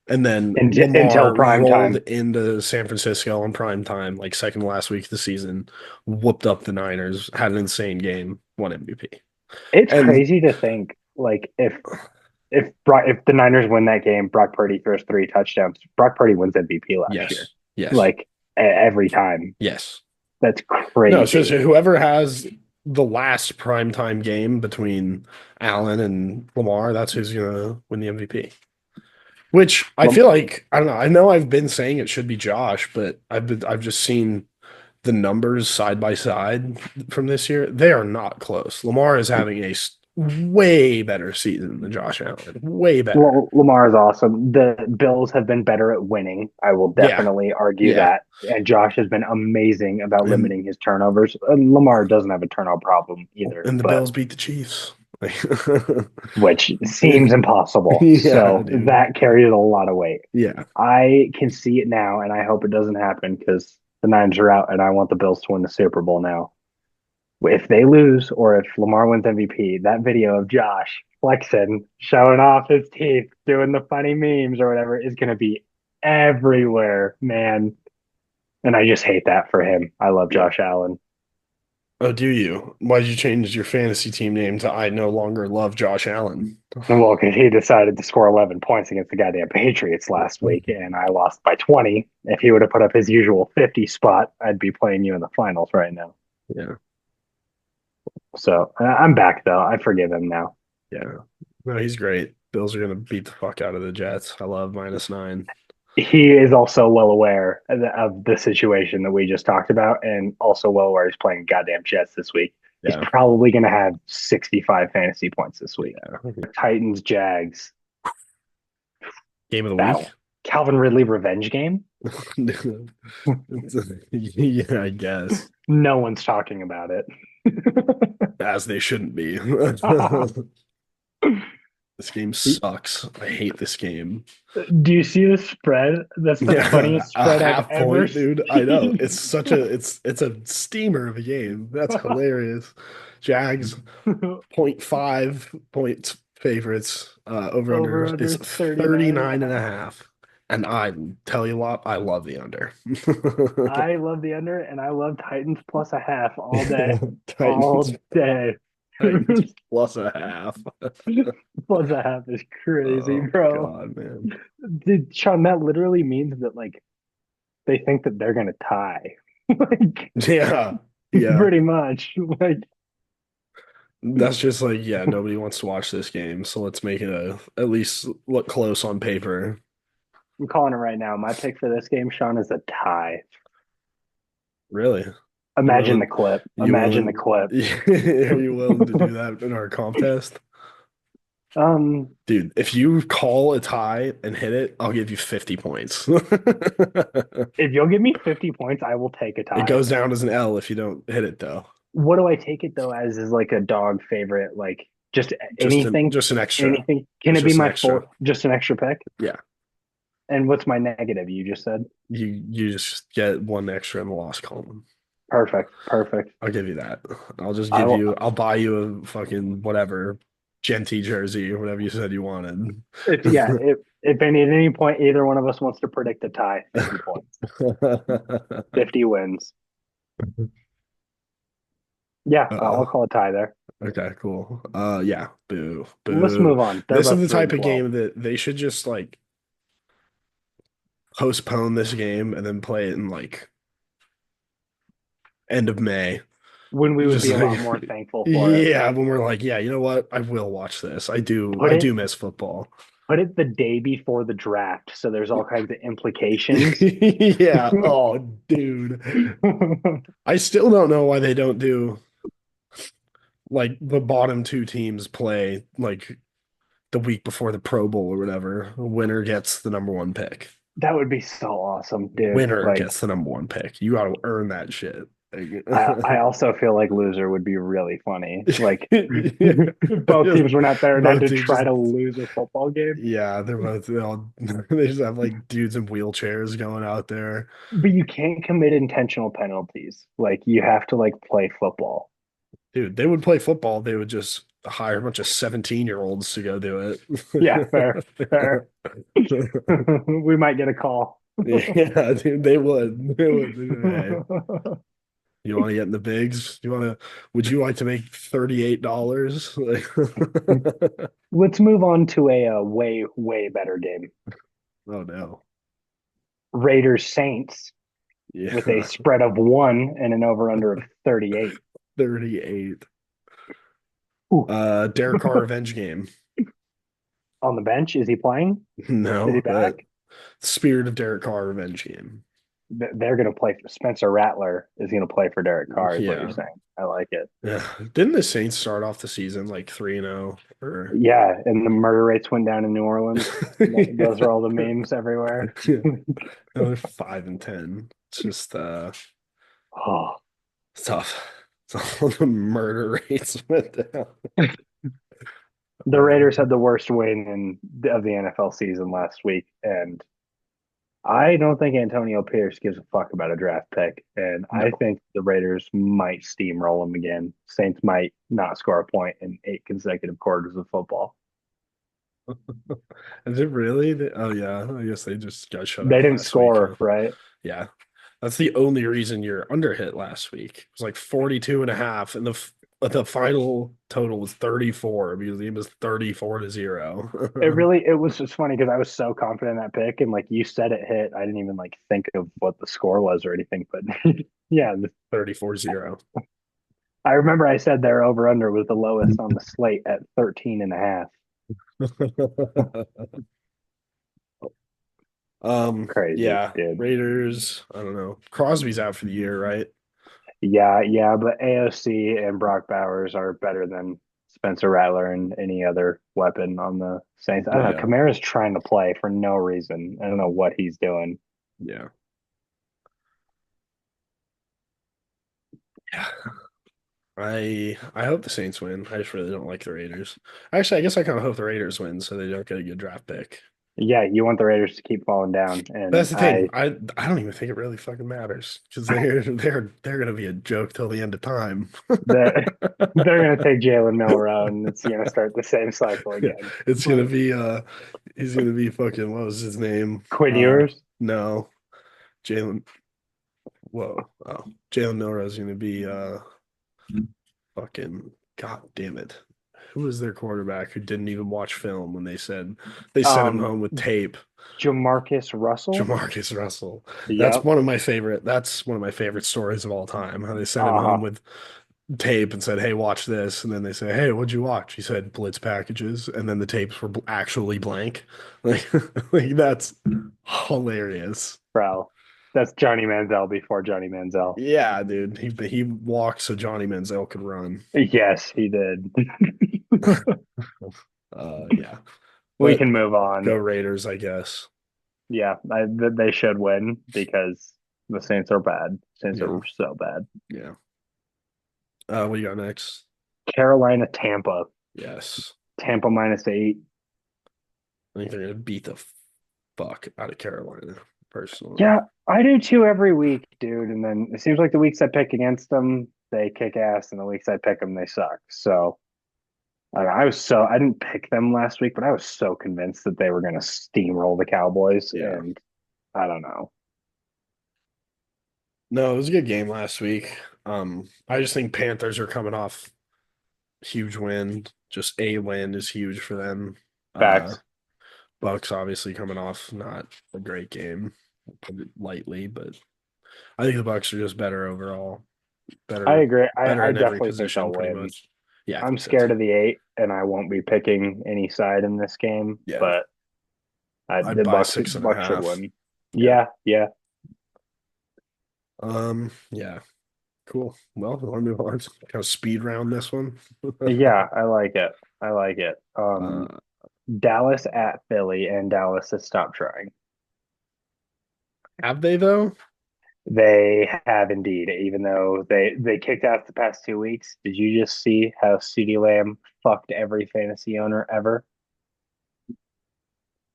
And then until Lamar prime rolled time. into San Francisco on prime time, like second to last week of the season, whooped up the Niners, had an insane game, won MVP. It's And crazy to think like if the Niners win that game, Brock Purdy throws 3 touchdowns. Brock Purdy wins MVP last year, yes, yes, like every time. yes. That's No, it's just crazy. whoever has the last primetime game between Allen and Lamar, that's who's gonna win the MVP. Which I Lam- feel like I don't know. I know I've been saying it should be Josh, but I've just seen the numbers side by side from this year, they are not close. Lamar is having a way better season than Josh Allen. Way better. Lamar is awesome. The Bills have been better at winning. I will Yeah. definitely argue Yeah. that. And Josh has been amazing about And limiting his turnovers. And Lamar doesn't have a turnover problem either, and the but Bills beat the Chiefs. Like, which seems impossible. yeah, So dude. that carries a lot of weight. Yeah. I can see it now, and I hope it doesn't happen because the Niners are out, and I want the Bills to win the Super Bowl now. If they lose or if Lamar wins MVP, that video of Josh flexing, showing off his teeth, doing the funny memes or whatever is going to be everywhere, man. And I just hate that for him. I love Yeah. Josh Allen. Oh, do you? Why'd you change your fantasy team name to I no longer love Josh Allen? Well, because he decided to score 11 points against the goddamn Patriots last week, and I lost by 20. If he would have put up his usual 50 spot, I'd be playing you in the finals right now. Yeah. So I'm back, though. I forgive him now. Yeah. No, he's great. Bills are gonna beat the fuck out of the Jets. I love -9. He is also well aware of the situation that we just talked about, and also well aware he's playing goddamn Jets this week. He's Yeah. probably going to have 65 fantasy points this week. Yeah. Titans, Jags, Game of the week? battle. Calvin Ridley revenge game? Yeah, I guess. No one's talking about it. As they shouldn't be. This game sucks. I hate this game. Do you see the spread? That's the Yeah, funniest a spread I've half ever point, dude. I know. seen. It's a steamer of a game. That's hilarious. Jags 0.5 points favorites. Over under Over is under 39 and a 39 and a half. half. And I tell you what, I love the under. I love the under, and I love Titans plus a half all day. Titans, All day. Titans plus a half. Plus a half is crazy, Oh bro. God, man. Dude, Sean, that literally means that like they think that they're gonna tie. Like Yeah. Yeah. pretty much. Like That's just like, yeah, nobody wants to watch this game, so let's make it at least look close on paper. I'm calling it right now. My pick for this game, Sean, is a tie. Really? You Imagine the willing clip. you Imagine the willing clip. are you willing to do that in our comp test? um, Dude, if you call a tie and hit it, I'll give you 50 points. if you'll give me 50 points, I will take a It tie. goes down as an L if you don't hit it though. What do I take it though as is like a dog favorite? Like just Just an anything, just an extra. anything. Can It's it be just an my extra. full just an extra pick? Yeah. And what's my negative? You just said You just get one extra in the loss column. perfect, perfect. I'll give you that. I'll just I give will. you, I'll buy you a fucking whatever Genty jersey or whatever you said you wanted. If yeah, if any at any point either one of us wants to predict a tie, 50 points, 50 wins. Yeah, I'll Uh, call a tie there. okay, cool. Yeah, boo, Let's boo. move on. They're This is both the 3 type and of 12. game that they should just like postpone this game and then play it in like end of May. When we would Just be a lot like, more thankful for it. yeah, when we're like, yeah, you know what? I will watch this. Put I it do miss football. put it the day before the draft, so there's all kinds of implications. Yeah. Oh, dude. I still don't know why they don't do like the bottom two teams play like the week before the Pro Bowl or whatever. Winner gets the number one pick. That would be so awesome, dude. Winner Like gets the number one pick. You got to earn that shit. I also feel like loser would be really funny. Like both Just teams went out there and had both to teams try just to lose a football game. yeah, they all they just have like dudes in wheelchairs going out there. But you can't commit intentional penalties. Like you have to like play football. Dude, they would play football. They would just hire a bunch of 17-year-olds to go do Yeah, fair, it. fair. We might get a call. Yeah, dude, they would. They would. Hey, you want to get in the bigs? Would you like to make $38? Like, Let's move on to a way, way better game. oh no. Raiders Saints with a Yeah. spread of 1 and an over under of 38. 38. Ooh. Derek Carr revenge game. On the bench, is he playing? Is he No, back? Spirit of Derek Carr revenge game. they're going to play for Spencer Rattler is going to play for Derek Carr, is what you're Yeah. saying. I like it. Yeah. Didn't the Saints start off the season like 3-0 or Yeah, and the murder rates went down in New Orleans. Those are yeah. all the memes everywhere. Yeah. Now they're 5-10. It's just Oh, it's tough. So all the murder rates went down. the Raiders had the worst win of the NFL season last week, and I don't think Antonio Pierce gives a fuck about a draft pick, and I No. think the Raiders might steamroll him again. Saints might not score a point in 8 consecutive quarters of football. Is it really? Oh yeah, I guess they just got shut They out didn't last week, huh? score, right? Yeah. That's the only reason you're under hit last week. It was like 42 and a half, and the final total was 34 because it was 34-0. It was just funny because I was so confident in that pick, and like you said, it hit. I didn't even like think of what the score was or anything, but yeah, 34-0. I remember I said their over under was the lowest on the slate at 13 and a half. Crazy, Yeah, dude. Raiders, I don't know. Crosby's out for the year, right? Yeah, yeah, but AOC and Brock Bowers are better than Spencer Rattler and any other weapon on the Saints. I don't know. Yeah. Kamara's trying to play for no reason. I don't know what he's doing. Yeah. Yeah. I hope the Saints win. I just really don't like the Raiders. Actually, I guess I kind of hope the Raiders win so they don't get a good draft pick. Yeah, you want the Raiders to keep falling down, But and that's the thing. I don't even think it really fucking matters because they're gonna be a joke till the end of time. they're they're gonna take Jalen Milrow, and it's gonna start the same cycle Yeah, again. it's gonna be he's gonna be fucking what was his name? Quinn Ewers. No, Jalen. Whoa, oh, Jalen Milrow is gonna be fucking god damn it. Who was their quarterback who didn't even watch film when they sent him Um, home with tape? Jamarcus Russell. Jamarcus Russell. Yep. That's one of my favorite stories of all time. How they sent him home Uh-huh. with tape and said, "Hey, watch this," and then they say, "Hey, what'd you watch?" He said, "Blitz packages," and then the tapes were actually blank. Like, like that's hilarious. Bro. That's Johnny Manziel before Johnny Manziel. Yeah, dude. He walked so Johnny Manziel could run. Yes, he did. Yeah, We but can move go on. Raiders, I guess. Yeah, they should win because the Saints are bad. Saints are Yeah, so bad. yeah. What do you got next? Carolina, Tampa. Yes, Tampa -8. I think they're gonna beat the fuck out of Carolina, personally. Yeah, I do too every week, dude. And then it seems like the weeks I pick against them, they kick ass, and the weeks I pick them, they suck. So I didn't pick them last week, but I was so convinced that they were going to steamroll the Cowboys, Yeah. and I don't know. No, it was a good game last week. I just think Panthers are coming off huge win. Just a win is huge for them. Uh, Facts. Bucks obviously coming off not a great game, put it lightly, but I think the Bucks are just better overall. I Better, agree. better I in every definitely think position, they'll pretty win. much. Yeah, I I'm think so too. scared of the 8, and I won't be picking any side in this game, Yeah, but I'd the buy Bucks 6.5. Bucks should win. Yeah. Yeah, yeah, Yeah. Cool. Well, we want to move on. Kind of speed round this one. yeah. I like it. I like it. uh, Dallas at Philly, and Dallas has stopped trying. have they though? They have indeed, even though they kicked out the past 2 weeks. Did you just see how CeeDee Lamb fucked every fantasy owner ever?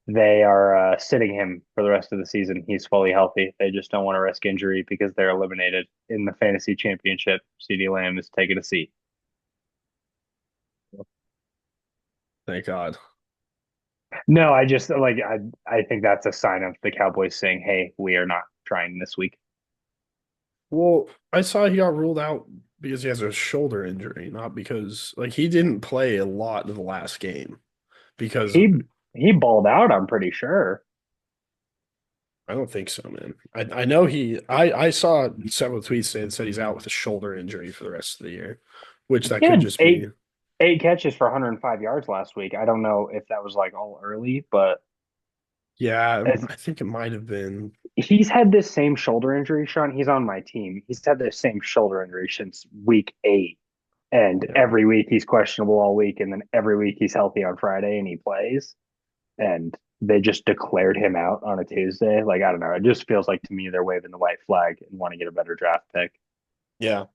They are sitting him for the rest of the season. He's fully healthy. They just don't want to risk injury because they're eliminated in the fantasy championship. CeeDee Lamb is taking a seat. Thank God. No, I just like I think that's a sign of the Cowboys saying, "Hey, we are not trying this week." Well, I saw he got ruled out because he has a shoulder injury, not because like he didn't play a lot in the last game because He he balled out, I'm pretty sure. I don't think so, man. I know I saw several tweets saying said he's out with a shoulder injury for the rest of the year, which that He could had just be. eight catches for 105 yards last week. I don't know if that was like all early, but Yeah, As I think it might have been. he's had this same shoulder injury, Sean. He's on my team. He's had this same shoulder injury since week 8. And Yeah. every week he's questionable all week, and then every week he's healthy on Friday and he plays. And they just declared him out on a Tuesday. Like, I don't know. It just feels like to me they're waving the white flag and want to get a better draft pick. Yeah.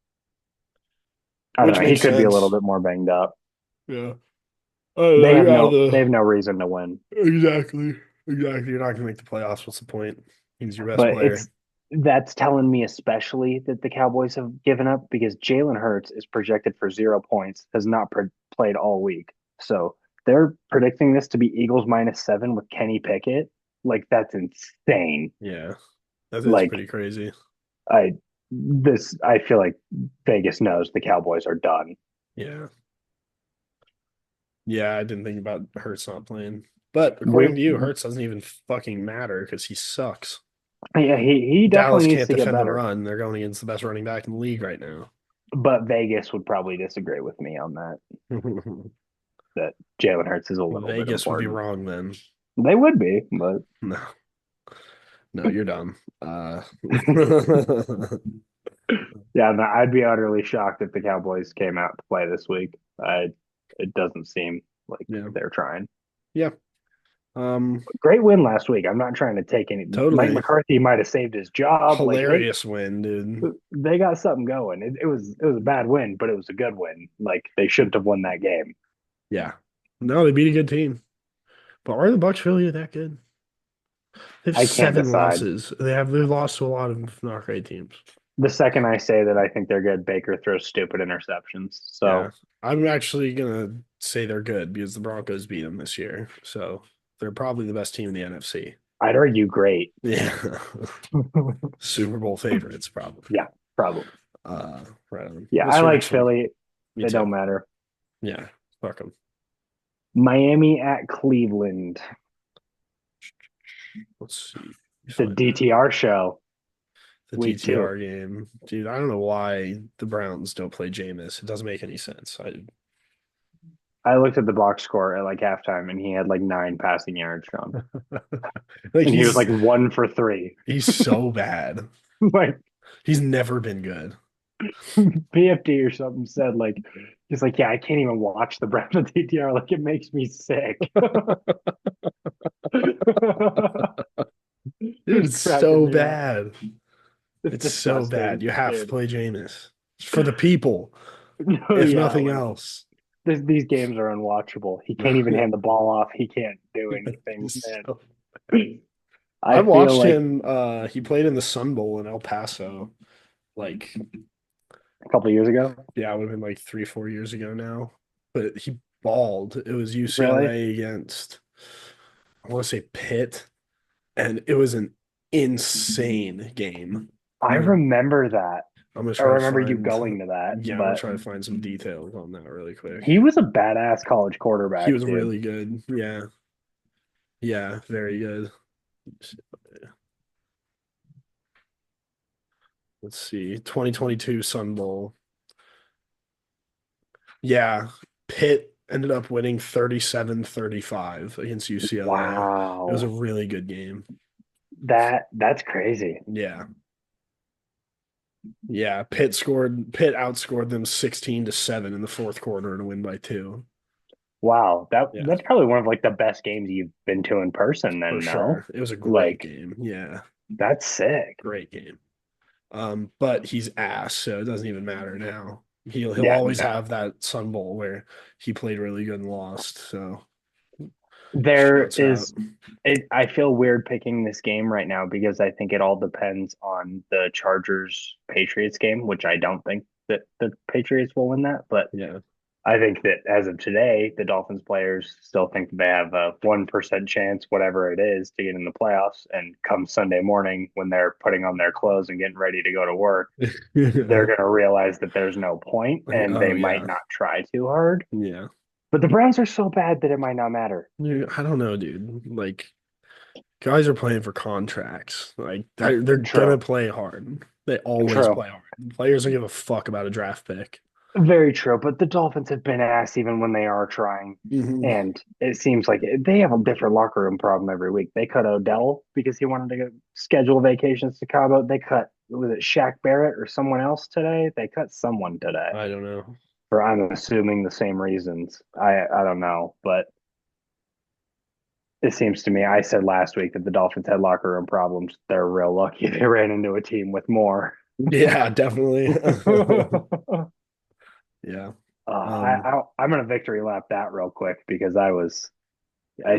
I don't Which know. He makes could be a little sense. bit more banged up. Yeah. I don't know. You're out of They the have no reason to win. exactly. Exactly. You're not gonna make the playoffs. What's the point? He's your best But player. that's telling me especially that the Cowboys have given up because Jalen Hurts is projected for 0 points, has not played all week. So they're predicting this to be Eagles -7 with Kenny Pickett. Like, that's insane. Yeah. That is Like, pretty crazy. I I feel like Vegas knows the Cowboys are done. Yeah. Yeah, I didn't think about Hurts not playing. But We according to you, Hurts doesn't even fucking matter because he sucks. Yeah, he definitely Dallas needs can't to get defend the better. run. They're going against the best running back in the league right now. But Vegas would probably disagree with me on that. That Jalen Hurts is a little bit Vegas would be important. wrong then. They would be, but No, no, you're dumb. yeah, no, I'd be utterly shocked if the Cowboys came out to play this week. It doesn't seem like Yeah, they're trying. yeah. Um, Great win last week. I'm not trying to take any. Mike totally McCarthy might have saved his job. Like, hilarious win, dude. they got something going. It was a bad win, but it was a good win. Like, they shouldn't have won that game. Yeah. No, they beat a good team. But are the Bucks really that good? They have I can't seven decide. losses. They've lost to a lot of not great teams. The second I say that I think they're good, Baker throws stupid interceptions. Yeah. So I'm actually gonna say they're good because the Broncos beat them this year. So they're probably the best team in the NFC. I'd argue great. Yeah. Super Bowl favorites, probably. Yeah, probably. Uh, right on. Yeah, What's I your like next one? Philly. Me It too. don't matter. Yeah. Fuck them. Miami at Cleveland. Let's see. The Find that. DTR show, The week 2. DTR game. Dude, I don't know why the Browns don't play Jameis. It doesn't make any sense. I looked at the box score at like halftime and he had like 9 passing yards, Sean. like And he was like 1 for 3. he's so bad. Like, He's never been good. PFD or something said, like, he's like, yeah, I can't even watch the Browns with DTR. Like, it makes me sick. Dude, It's it's cracking so me up. bad. It's It's so bad. disgusting, You have to dude. play Jameis. For the people, Oh if yeah, nothing like, else. these games are unwatchable. He can't even hand the ball off. He can't do anything, He's man. so- I I feel watched like him he played in the Sun Bowl in El Paso. Like, a couple of years ago, yeah, it would have been like 3, 4 years ago now. But he balled. It was really, UCLA against I want to say Pitt, and it was an insane game. I I'm gonna remember that. I'm gonna I try to remember you find going to that, yeah, I'm gonna but try to find some details on that really quick. he was a badass college He quarterback, was dude. really good. Yeah. Yeah, very good. Let's see. 2022 Sun Bowl. Yeah. Pitt ended up winning 37-35 against UCLA. It was a Wow, really good game. that's crazy. Yeah. Yeah. Pitt outscored them 16-7 in the fourth quarter to win by 2. Wow, Yeah, that's probably one of like the best games you've been to in person. for Then no, sure. It was a great like, game. Yeah. that's sick. Great game. But he's ass, so it doesn't even matter now. He'll Yeah, always no. have that Sun Bowl where he played really good and lost. So There shouts out. is I feel weird picking this game right now because I think it all depends on the Chargers Patriots game, which I don't think that the Patriots will win that, but Yeah. I think that as of today, the Dolphins players still think that they have a 1% chance, whatever it is, to get in the playoffs. And come Sunday morning, when they're putting on their clothes and getting ready to go to work, they're going to realize that there's no point and Oh they might yeah. not try too hard. Yeah. But the Browns are so bad that it might not matter. I don't know, dude. Like guys are playing for contracts. Like they're True. gonna play hard. They always True. play hard. Players don't give a fuck about a draft pick. Very true, but the Dolphins have been ass even when they are trying. Hmm. And it seems like they have a different locker room problem every week. They cut Odell because he wanted to go schedule vacations to Cabo. They cut, was it Shaq Barrett or someone else today? They cut someone today I don't know. for, I'm assuming, the same reasons. I don't know, but it seems to me, I said last week that the Dolphins had locker room problems. They're real lucky they ran into a team with more. Yeah, definitely. uh, Yeah. I, Um, I I'm gonna victory lap that real quick because I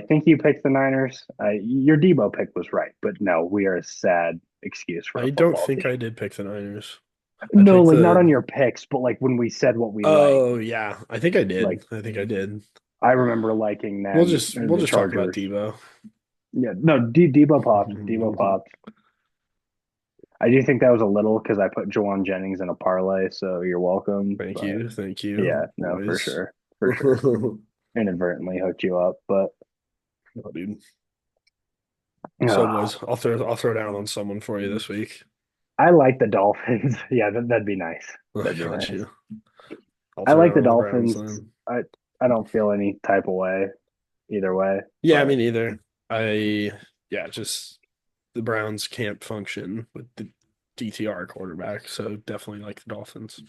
think you picked the Niners. Your Debo pick was right, but no, we are a sad excuse for a I don't football think I team. did pick the Niners. I No, picked like not on the. your picks, but like when we said what we like. Oh yeah, I think I Like did. I think I did. I remember liking We'll them just or we'll the just talk about Chargers. Debo. Yeah, no, Debo popped. Debo popped. I do think that was a little because I put Jawan Jennings in a parlay, so you're welcome. Thank But you, thank yeah, you, no, for always. sure, for sure. Inadvertently hooked you up, but Oh, dude. So, uh, boys, I'll throw down on someone for you this week. I like the Dolphins. Yeah, that'd be nice. I That'd be got nice. you. I'll I throw like down the on the Browns Dolphins. then. I I don't feel any type of way either way, Yeah, me but neither. I yeah, just the Browns can't function with the DTR quarterback, so definitely like the Dolphins.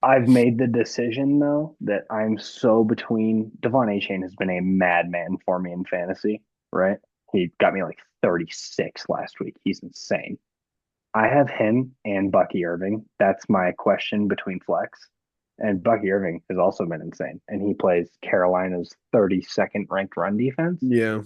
I've made the decision though that I'm so between. Devon Achane has been a madman for me in fantasy, right? He got me like 36 last week. He's insane. I have him and Bucky Irving. That's my question between flex. And Bucky Irving has also been insane. And he plays Carolina's 32nd ranked run defense. Yeah,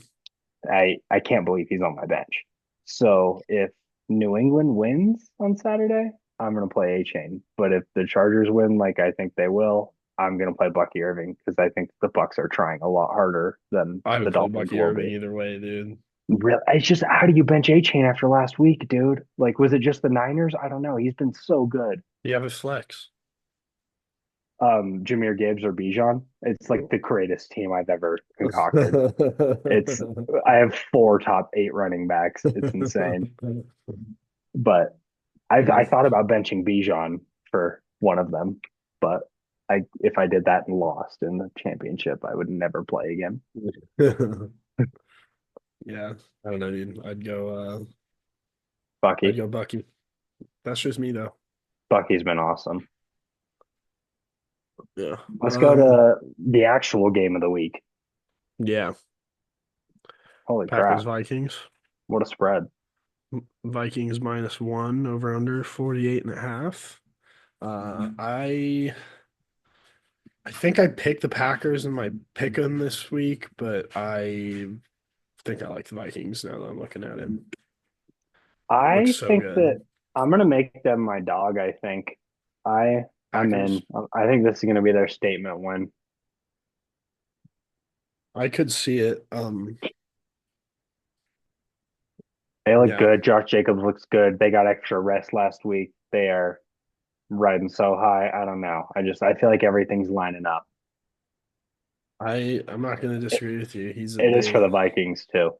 I can't believe he's on my bench. So if New England wins on Saturday, I'm gonna play A Chain. But if the Chargers win, like I think they will, I'm gonna play Bucky Irving because I think the Bucks are trying a lot harder than I the would play Dolphins Bucky will Irving be. either way, dude. Really, it's just how do you bench A Chain after last week, dude? Like, was it just the Niners? I don't know. He's been so good. You have a flex. Jameer Gibbs or Bijan. It's like the greatest team I've ever concocted. It's I have four top eight running backs. It's insane. But I Yeah. thought about benching Bijan for one of them, but I if I did that and lost in the championship, I would never play again. Yeah. I don't know, dude. I'd Bucky. go Bucky. That's just me though. Bucky's been awesome. Yeah. Let's go to the actual game of the week. Yeah. Holy Packers crap. Vikings. What a spread. Vikings -1 over under 48.5. I think I picked the Packers in my pick 'em this week, but I think I like the Vikings now that I'm looking at it. Looks I so think that good. I'm gonna make them my dog, I think. I'm Packers. in. I think this is gonna be their statement win. I could see it. They look Yeah. good. Josh Jacobs looks good. They got extra rest last week. They are riding so high. I don't know. I feel like everything's lining up. I'm not gonna It, disagree with you. it is for the Vikings too,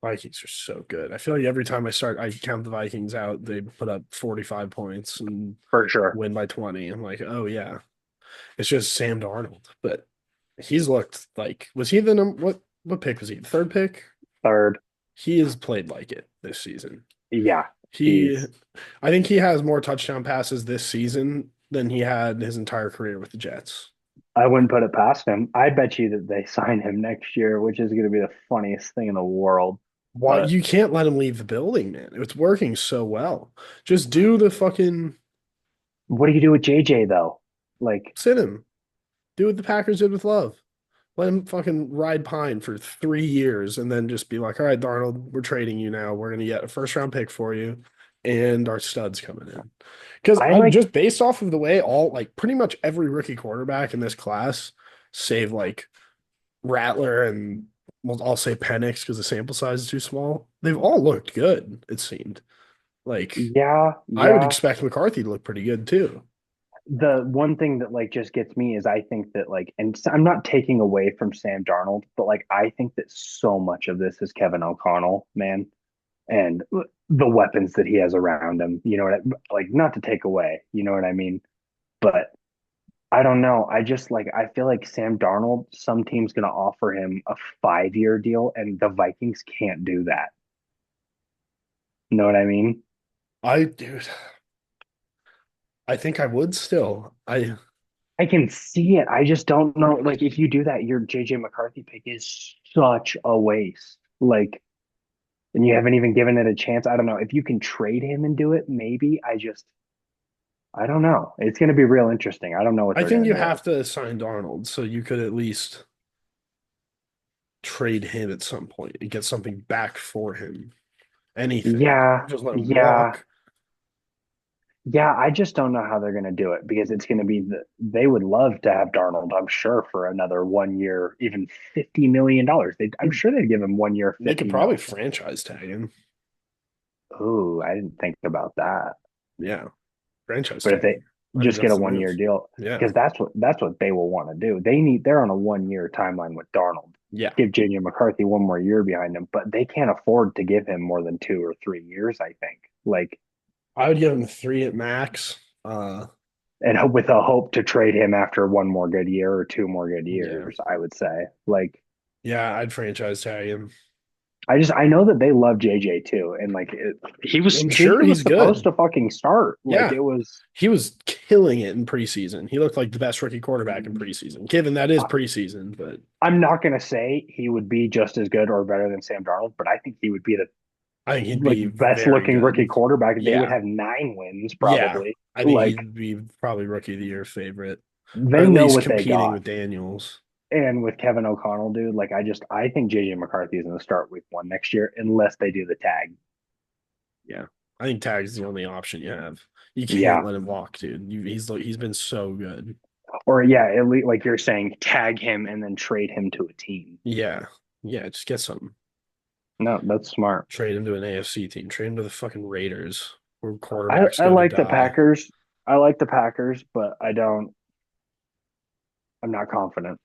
Vikings are so good. I feel like every time I count the Vikings out, they put up 45 points and for sure. win by 20. I'm like, oh yeah. It's just Sam Darnold. But he's looked like was he the number what pick was he? Third pick? Third, He has played like it this season. yeah, He he's. I think he has more touchdown passes this season than he had his entire career with the Jets. I wouldn't put it past him. I bet you that they sign him next year, which is going to be the funniest thing in the world. Why But you can't let him leave the building, man. It's working so well. Just do the fucking what do you do with JJ though? Like, sit him. Do what the Packers did with Love. Let him fucking ride pine for 3 years and then just be like, all right, Darnold, we're trading you now. We're gonna get a first round pick for you and our studs coming in. Because I I'm like. just based off of the way all like pretty much every rookie quarterback in this class, save like Rattler and well, I'll say Penix because the sample size is too small. They've all looked good, it seemed. Like Yeah, I would yeah. expect McCarthy to look pretty good too. The one thing that like just gets me is I think that like, and I'm not taking away from Sam Darnold, but like I think that so much of this is Kevin O'Connell, man. And the weapons that he has around him. You know what like not to take away, you know what I mean? But I don't know. I just like I feel like Sam Darnold, some team's gonna offer him a 5-year deal and the Vikings can't do that. You know what I mean? Dude, I think I would still. I can see it. I just don't know. Like if you do that, your JJ McCarthy pick is such a waste. Like, and you haven't even given it a chance. I don't know. If you can trade him and do it, maybe. I don't know. It's gonna be real interesting. I don't know what I they're think gonna you do. have to sign Darnold so you could at least trade him at some point and get something back for him. Anything. Yeah, Just let him yeah. walk. Yeah, I just don't know how they're going to do it because it's going to be they would love to have Darnold, I'm sure, for another 1 year, even $50 million. I'm sure they'd give him 1 year, They could 50 probably mil. franchise tag him. Ooh, I didn't think about that. Yeah, franchise But if tag they him. I think just get that's a the 1 year move. deal, Yeah. because that's what they will want to do. They're on a 1 year timeline with Darnold. Yeah. Give JJ McCarthy one more year behind him, but they can't afford to give him more than 2 or 3 years, I think. Like, I would give him three at max. and with a hope to trade him after one more good year or two more good Yeah. years, I would say. Like, Yeah, I'd franchise tag him. I know that they love JJ too, and like I'm sure JJ was he's supposed good. to fucking start. Like Yeah. it was. He was killing it in preseason. He looked like the best rookie quarterback in preseason. Given that is I- preseason, but I'm not gonna say he would be just as good or better than Sam Darnold, but I think he would be the I think he'd like be best very looking rookie good. quarterback. They would Yeah. have 9 wins Yeah. probably. I think Like he'd be probably rookie of the year favorite, or they at know least what they competing got. with Daniels. And with Kevin O'Connell, dude, like I think JJ McCarthy is going to start week 1 next year unless they do the tag. Yeah. I think tag's the only option you have. You can't Yeah, let him walk, dude. He's been so good. or yeah, at least like you're saying, tag him and then trade him to a team. Yeah. Yeah, just get some. No, that's smart. Trade him to an AFC team. Trade him to the fucking Raiders where I, quarterbacks I go to like the die. Packers. I like the Packers, but I'm not confident.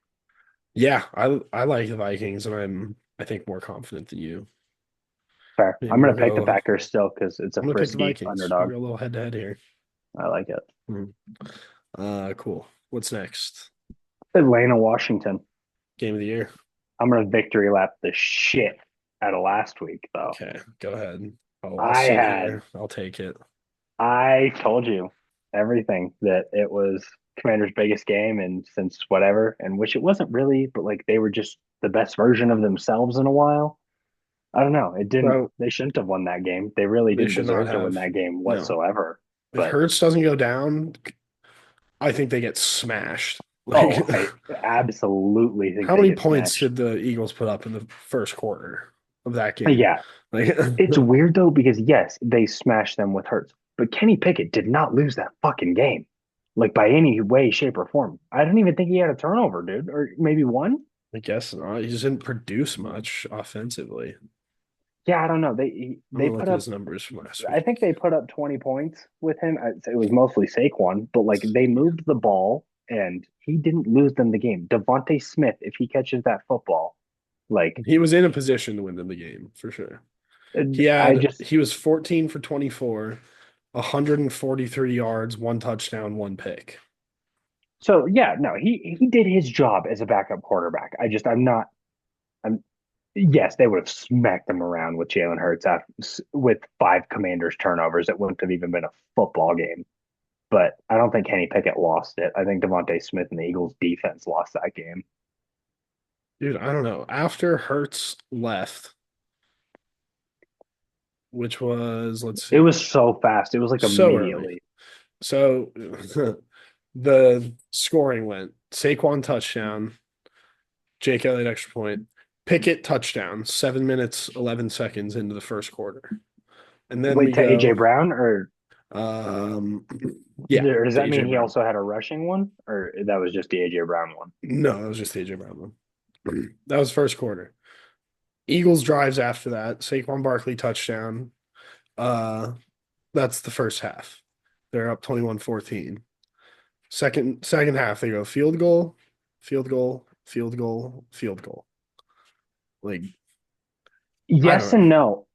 Yeah, I like the Vikings and I think more confident than you. Fair. I'm Maybe gonna we'll pick the go Packers still because it's a I'm gonna pick the frisky Vikings. We'll underdog. go a little head to head here. I like it. Hmm. Cool. What's next? Atlanta, Washington. Game of the year. I'm gonna victory lap the shit out of last week though. Okay, go ahead. I'll I sit had here. I'll take it. I told you everything that it was Commander's biggest game and since whatever, and which it wasn't really, but like they were just the best version of themselves in a while. I don't know. It didn't. Bro, They shouldn't have won that game. They really they didn't should not deserve to win have. that game No. whatsoever. If But Hurts doesn't go down, I think they get smashed. Like, oh, I absolutely think how they many get points smashed. did the Eagles put up in the first quarter of that game? Yeah, Like, it's weird though because yes, they smashed them with Hurts, but Kenny Pickett did not lose that fucking game, like by any way, shape, or form. I don't even think he had a turnover, dude, or maybe one. I guess not. He just didn't produce much offensively. Yeah, I don't know. I'm They gonna look put at up. his numbers from last I week. think they put up 20 points with him. It was mostly Saquon, but like they moved the ball and he didn't lose them the game. Devontae Smith, if he catches that football, like He was in a position to win them the game for sure. I just He was 14 for 24, 143 yards, one touchdown, one pick. so yeah, no, he did his job as a backup quarterback. I'm not. I'm yes, they would have smacked them around with Jalen Hurts with 5 Commanders turnovers. It wouldn't have even been a football game. But I don't think Kenny Pickett lost it. I think Devontae Smith and the Eagles defense lost that game. Dude, I don't know. After Hurts left, which was, let's It see, was so fast. It was like so early. immediately. So the scoring went Saquon touchdown, Jake Elliott extra point, Pickett touchdown, 7 minutes, 11 seconds into the first quarter. And then Wait, we to AJ go, Brown, or um, yeah, does to that mean AJ he Brown. also had a rushing one, or that was just the AJ Brown one? No, that was just AJ Brown one. That was first quarter. Eagles drives after that. Saquon Barkley touchdown. Uh, that's the first half. They're up 21-14. Second half, they go field goal, field goal, field goal, field goal. Like, I don't Yes know. and no.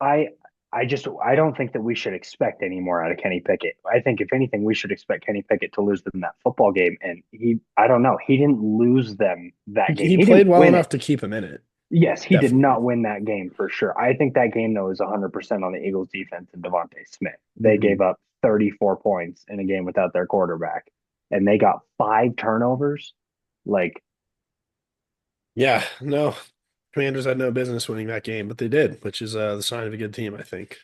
I don't think that we should expect any more out of Kenny Pickett. I think if anything, we should expect Kenny Pickett to lose them that football game. And I don't know, he didn't lose them He, that game. he He played didn't well win enough it. to keep him in it. Yes, he did Definitely. not win that game for sure. I think that game though is 100% on the Eagles defense and Devontae Smith. They Hmm. gave up 34 points in a game without their quarterback, and they got 5 turnovers. Like, Yeah, no, Commanders had no business winning that game, but they did, which is the sign of a good team, I think.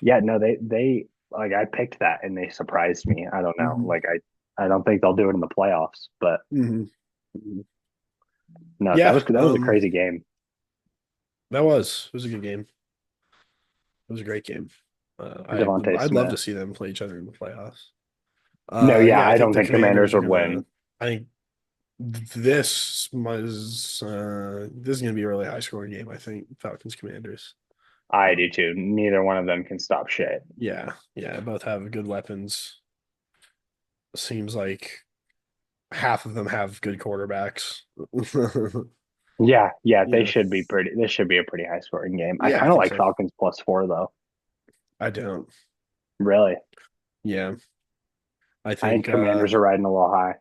yeah, no, they like I picked that and they surprised me. I don't know. Hmm. Like I don't think they'll do it in the playoffs, but Hmm. no, that Yeah, was a crazy game. that was it was a good game. It was a great game. Devontae I'd love Smith. to see them play each other in the playoffs. No, yeah, Yeah, I I think don't the think Commanders Commanders are would gonna. win. I think this is gonna be a really high scoring game. I think Falcons Commanders. I Um, do too. Neither one of them can stop shit. yeah, yeah, both have good weapons. Seems like half of them have good quarterbacks. Yeah, yeah, they Yeah, should be pretty. This should be a pretty high scoring game. I yeah, I kind of think like so. Falcons +4 though. I don't. Really, Yeah, I I think think Commanders are riding a little high.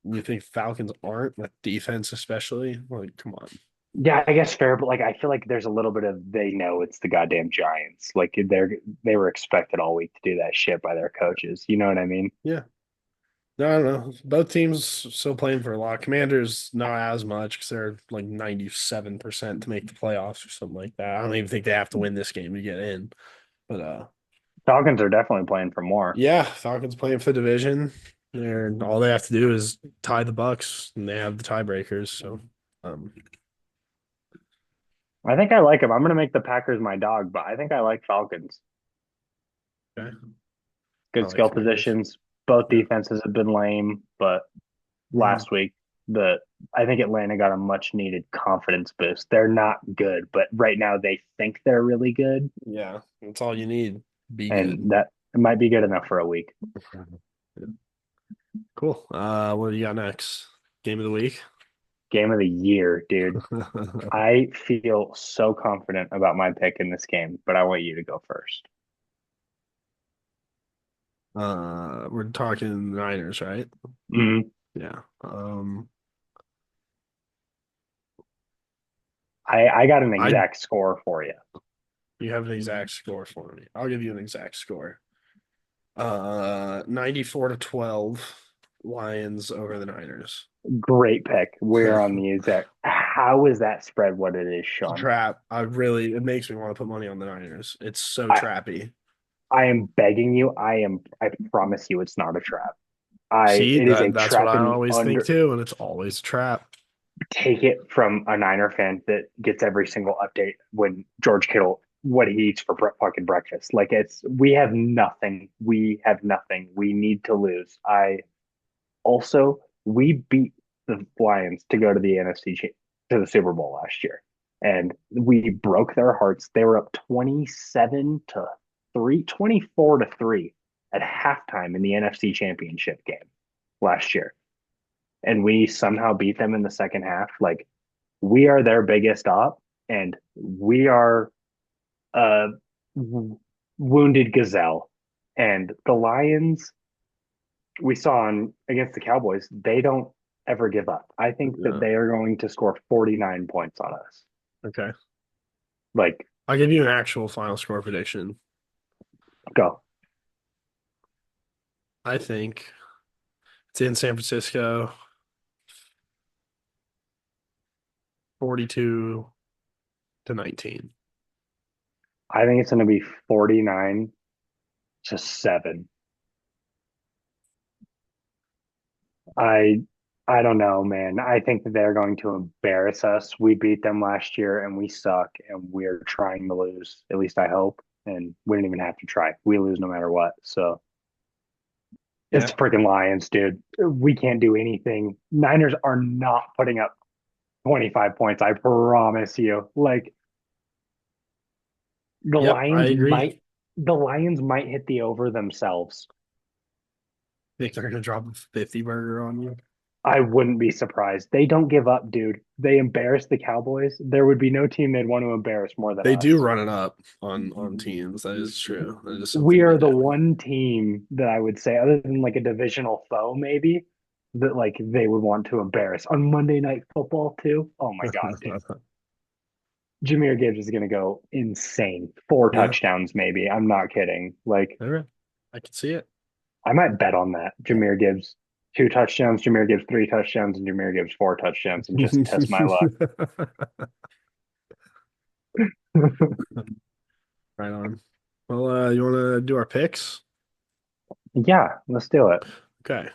you think Falcons aren't with defense, especially. Like, come on. Yeah, I guess fair, but like I feel like there's a little bit of they know it's the goddamn Giants. Like they were expected all week to do that shit by their coaches. You know what I mean? Yeah. No, I don't know. Both teams still playing for a lot. Commanders not as much because they're like 97% to make the playoffs or something like that. I don't even think they have to win this game to get in. But Falcons are definitely playing for more. yeah, Falcons playing for the division. They're all they have to do is tie the Bucks, and they have the tiebreakers. So, um, I think I like them. I'm gonna make the Packers my dog, but I think I like Falcons. okay. I Good like skill Commanders. positions. Both Yeah. defenses have been lame, but Mhm. last week the I think Atlanta got a much needed confidence boost. They're not good, but right now they think they're really good, Yeah, that's all you need. Be and good. that it might be good enough for a week. Cool. What do you got next? Game of the week. Game of the year, dude. I feel so confident about my pick in this game, but I want you to go first. We're talking Niners, right? Mm, Yeah. I got an I exact score for you. You have an exact score for me. I'll give you an exact score. 94-12 Lions over the Niners. Great pick. We're on the exact. How is that spread what it is, Sean? Trap. It makes me want to put money on the Niners. It's so I trappy. I am begging you. I promise you, it's not a trap. See, It is a that's what trap I in the always think under. too, and it's always a trap. Take it from a Niner fan that gets every single update when George Kittle what he eats for fucking breakfast. Like it's we have nothing. We have nothing. We need to lose. I also we beat the Lions to go to the to the Super Bowl last year, and we broke their hearts. They were up 27-3, 24-3 at halftime in the NFC Championship game last year, and we somehow beat them in the second half. Like we are their biggest op, and we are a wounded gazelle. And the Lions, we saw on against the Cowboys, they don't ever give up. I think that Yeah. they are going to score 49 points on us. Okay. Like, I'll give you an actual final score prediction. go. I think it's in San Francisco, 42-19. I think it's going to be 49-7. I I don't know, man. I think that they're going to embarrass us. We beat them last year and we suck and we're trying to lose. At least I hope. And we didn't even have to try. We lose no matter what. So it's Yeah. freaking Lions, dude. We can't do anything. Niners are not putting up 25 points. I promise you. Like the Yep, I Lions agree. might the Lions might hit the over themselves. Think they're gonna drop a 50 burger on you? I wouldn't be surprised. They don't give up, dude. They embarrass the Cowboys. There would be no team they'd want to embarrass more than They do us. run it up on teams. That is true. That is We something they are the do. one team that I would say, other than like a divisional foe, maybe, that like they would want to embarrass on Monday Night Football too. Oh my God, dude. Jahmyr Gibbs is going to go insane. Four Yeah, touchdowns, maybe. I'm not kidding. Like, all right. I can see it. I might bet on that. Jahmyr Gibbs, two touchdowns, Jahmyr Gibbs, three touchdowns, and Jahmyr Gibbs, four touchdowns, and just test my luck. Right on. Well, you want to do our picks? Yeah, let's do it. Okay.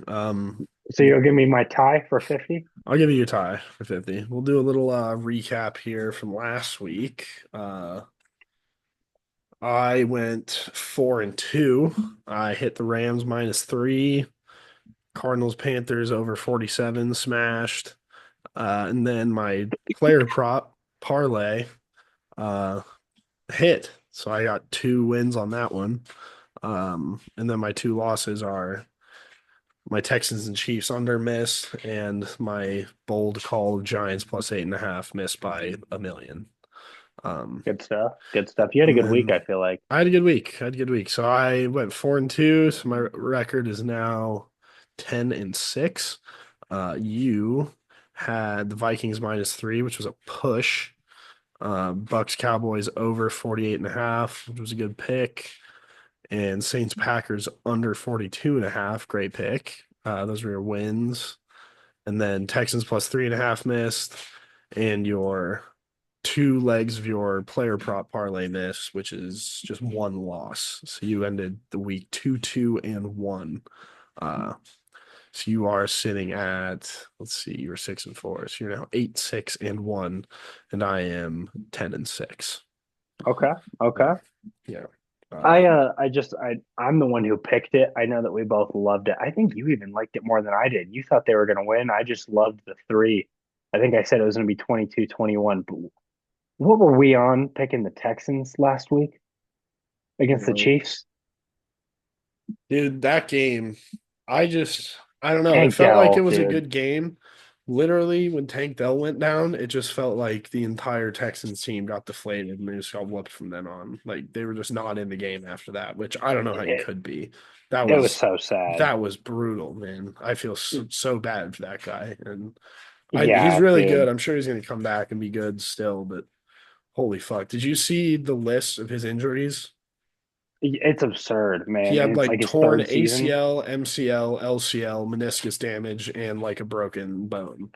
So you'll give me my tie for 50? I'll give you a tie for 50. We'll do a little recap here from last week. I went 4-2. I hit the Rams -3, Cardinals Panthers over 47 smashed. And then my player prop parlay uh hit. So I got 2 wins on that one. And then my 2 losses are my Texans and Chiefs under miss and my bold call Giants +8.5 missed by a million. Um, Good stuff. Good stuff. You had a and good week, then I feel like. I had a good week. I had a good week. So I went 4-2. So my record is now 10-6. You had the Vikings -3, which was a push. Bucks Cowboys over 48.5, which was a good pick. And Saints Packers under 42.5, great pick. Those were your wins. And then Texans +3.5 missed. And your 2 legs of your player prop parlay miss, which is just 1 loss. So you ended the week 2-2-1. Uh, so you are sitting at, let's see, you were 6-4. So you're now 8-6-1, and I am 10-6. Okay. Okay. Yeah. I'm the one who picked it. I know that we both loved it. I think you even liked it more than I did. You thought they were going to win. I just loved the three. I think I said it was going to be 22-21. But what were we on picking the Texans last week against the Um, Chiefs? Dude, that game, I don't know. It Tank felt like it Dell, was a dude. good game. Literally, when Tank Dell went down, it just felt like the entire Texans team got deflated and they just got whooped from then on. Like they were just not in the game after that, which I don't know how you It, could be. That it was was so sad. that was brutal, man. I feel so bad for that guy. And he's Yeah, really good. dude. I'm sure he's going to come back and be good still, but holy fuck. Did you see the list of his injuries? It's absurd, He man. And had it's like like his torn third season. ACL, MCL, LCL, meniscus damage, and like a broken bone.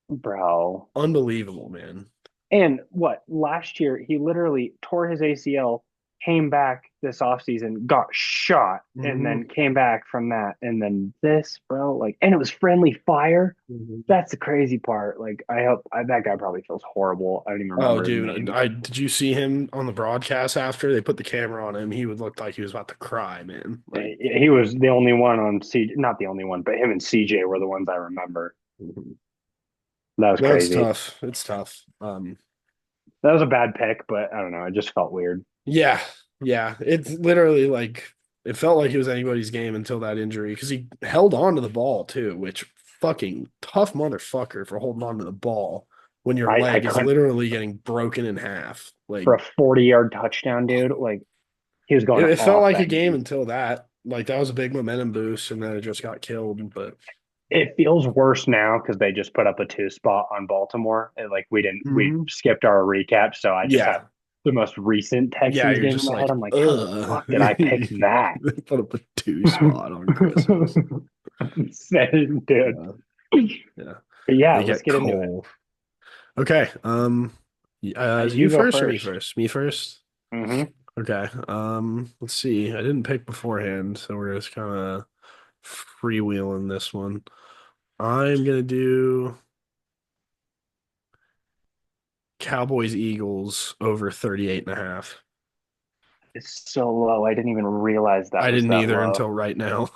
Bro. Unbelievable, man. And what last year he literally tore his ACL, came back this offseason, got shot, and Hmm. then came back from that. And then this, bro, like, and it was friendly fire. Hmm. That's the crazy part. Like, that guy probably feels horrible. I don't even Oh, remember his dude, name. I did you see him on the broadcast after they put the camera on him? He would look like he was about to cry, man. Like, He was the only one on not the only one, but him and CJ were the ones I remember. mhm. That was No, it's crazy. tough. It's tough. That was a bad pick, but I don't know. It just felt weird. Yeah, yeah. It's literally like it felt like it was anybody's game until that injury because he held on to the ball too, which fucking tough motherfucker for holding on to the ball when your I leg is couldn't literally getting broken in half. Like for a 40-yard touchdown, dude. Like he was going it felt off like a that game game. until that. Like that was a big momentum boost, and then it just got killed. But It feels worse now because they just put up a two spot on Baltimore. And like we mhm. skipped our recap, so I just have Yeah, the most recent yeah, Texans you're game in just my head. like, I'm like, how the ugh. fuck did I pick that? They put up a 2 spot on Christmas. Saying, dude. Yeah, yeah. But yeah, They let's get get into it. Cole. Okay. Is it you You go first or me first. first? Me first. Okay. Let's see. I didn't pick beforehand, so we're just kind of freewheeling this one. I'm gonna do Cowboys Eagles over 38.5. It's so low. I didn't even realize that I was didn't that either low. until right now.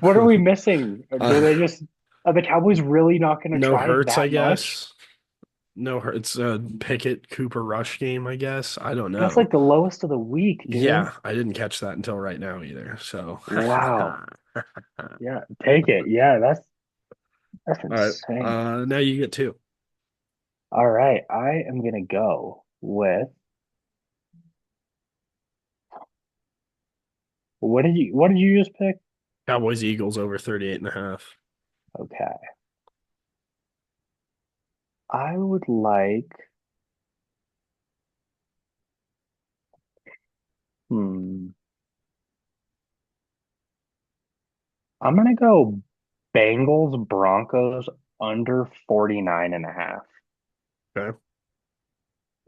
What are we missing? Do Uh, they just are the Cowboys really not going to no try Hurts, I that much? guess. No Hurts. Pickett Cooper Rush game, I guess. I don't That's know. like the lowest of the week, dude. Yeah, I didn't catch that until right now either. So Wow. Yeah, take it. Yeah, that's All right. insane. Now you get two. All right, I am gonna go with what did you just pick? Cowboys Eagles over 38 and a half. Okay. I would like hmm I'm gonna go Bengals Broncos under 49 and a half. Okay.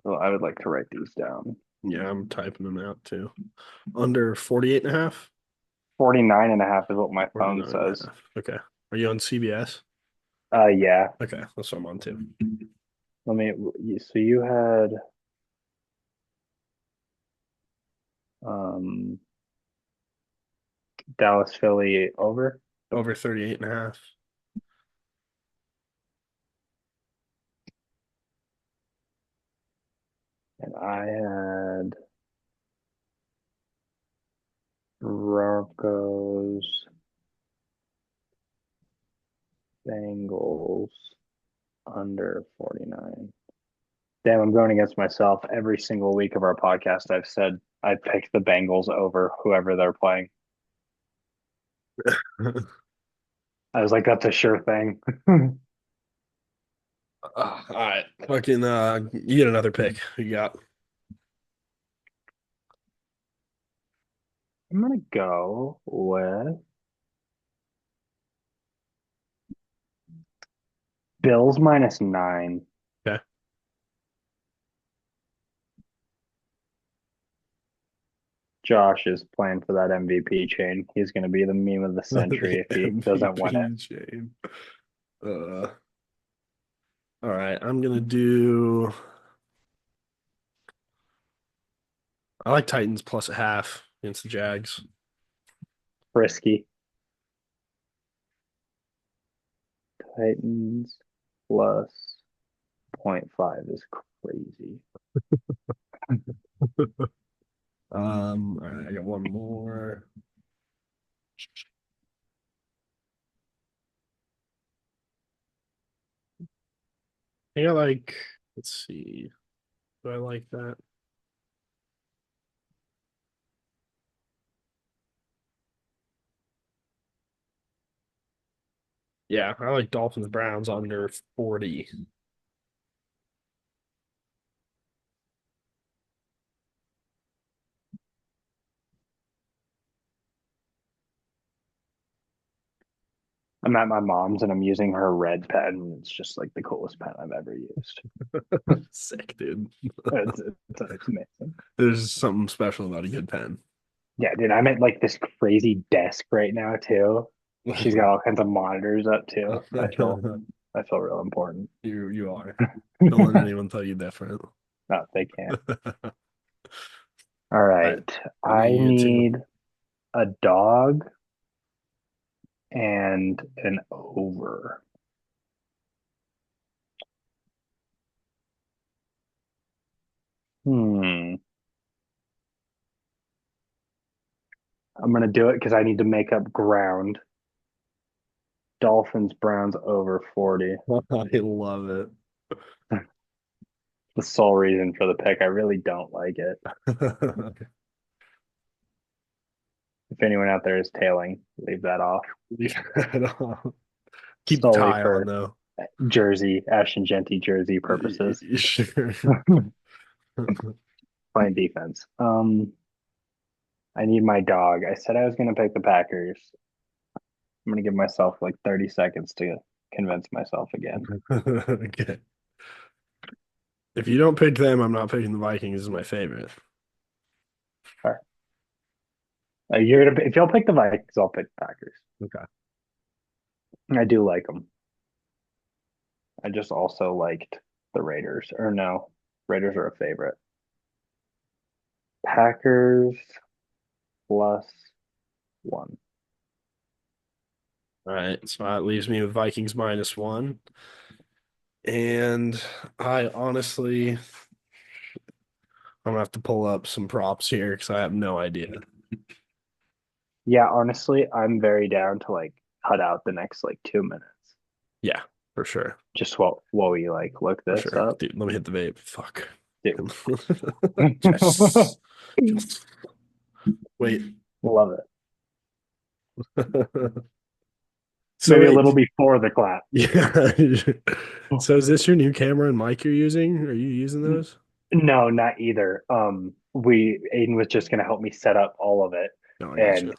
So I would like to write these down. Yeah, I'm typing them out too. Under 48 and a half? 49 and a half is what my phone 49 and a says. half. Okay. Are you on CBS? Yeah. Okay, that's what I'm on too. Let me, so you had, um, Dallas Philly over, Over 38 and a half. and I had Broncos, Bengals under 49. Damn, I'm going against myself. Every single week of our podcast, I've said I picked the Bengals over whoever they're playing. I was like, that's a sure thing. I'm All right. Fucking you get another pick. You got gonna go with Bills -9. okay. Josh is playing for that MVP chain. He's going to be the meme of the century The if he doesn't win it. MVP chain. Uh all right. I'm gonna do I like Titans plus a half against the Jags. Frisky. Titans plus +0.5 is crazy. All right, I got one more. I got like, let's see. Do I like that? Yeah, I like Dolphins Browns under 40. I'm at my mom's and I'm using her red pen. It's just like the coolest pen I've ever used. Sick, dude. It's amazing. There's something special about a good pen. Yeah, dude, I'm at like this crazy desk right now too. She's got all kinds of monitors up too. I feel real important. You are. Don't let anyone tell you different. No, they can't. All All right. right. What do I you get to? need a dog and an over. Hmm. I'm gonna do it because I need to make up ground. Dolphins Browns over 40. I love it. The sole reason for the pick. I really don't like it. If anyone out there is tailing, leave that off. Keep the Solely tie on for though. jersey, Ashton Genty jersey purposes. Sure. Playing defense. I need my dog. I said I was gonna pick the Packers. I'm gonna give myself like 30 seconds to convince myself again. Okay. If you don't pick them, I'm not picking the Vikings as my favorite. All right. If you'll pick the Vikings, I'll pick the Packers. Okay. I do like them. I just also liked the Raiders. Or no, Raiders are a favorite. Packers +1. All right. So that leaves me with Vikings -1. And I honestly, I'm gonna have to pull up some props here because I have no idea. Yeah, honestly, I'm very down to like cut out the next like 2 minutes Yeah, for sure. just while we like look For this sure. up. Dude, let me hit the vape. Fuck. Dude. Yes. Wait. Love it. So Maybe a wait, little before the clap. yeah. So is this your new camera and mic you're using? Are you using those? No, not either. Aiden was just gonna help me set up all of it, No, I got and you.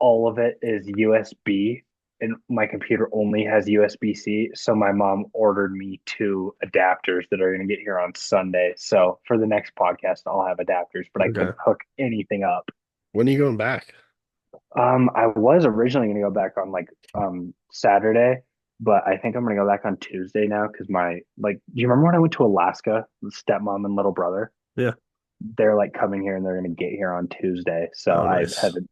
all of it is USB, and my computer only has USB-C. So my mom ordered me two adapters that are gonna get here on Sunday. So for the next podcast, I'll have adapters, but I Okay. couldn't hook anything up. When are you going back? I was originally gonna go back on like Saturday, but I think I'm gonna go back on Tuesday now because my like, do you remember when I went to Alaska with stepmom and little brother? Yeah. They're like coming here and they're gonna get here on Tuesday. So Oh, I nice. haven't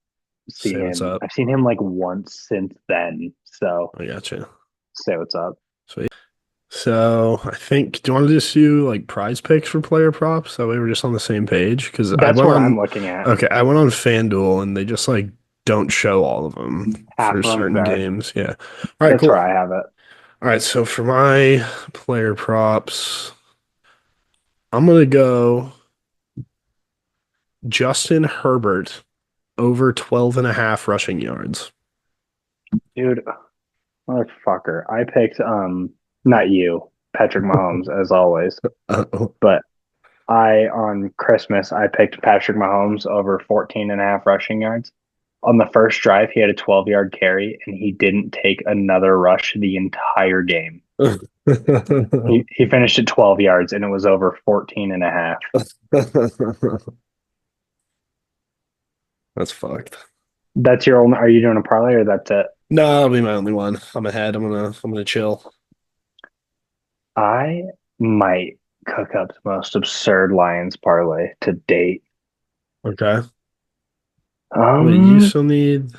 seen Say what's him. up. I've seen him like once since then. So I got you. say what's up. Sweet. So I think, do you want to just do like prize picks for player props? That way we're just on the same page. Because I That's went what I'm on, looking at. okay, I went on FanDuel and they just like don't show all of them Half for of them certain fair. games. Yeah. All right, That's where cool. I have it. All right, so for my player props, I'm gonna go Justin Herbert over 12 and a half rushing yards. Dude, motherfucker. I picked not you, Patrick Mahomes, as always. Oh, But on Christmas, I picked Patrick Mahomes over 14 and a half rushing yards. On the first drive, he had a 12-yard carry and he didn't take another rush the entire game. He finished at 12 yards and it was over 14 and a half. That's fucked. That's your only, are you doing a parlay or that's it? No, that'll be my only one. I'm ahead. I'm gonna chill. I might cook up the most absurd Lions parlay to date. Okay. Wait, you Um, still need.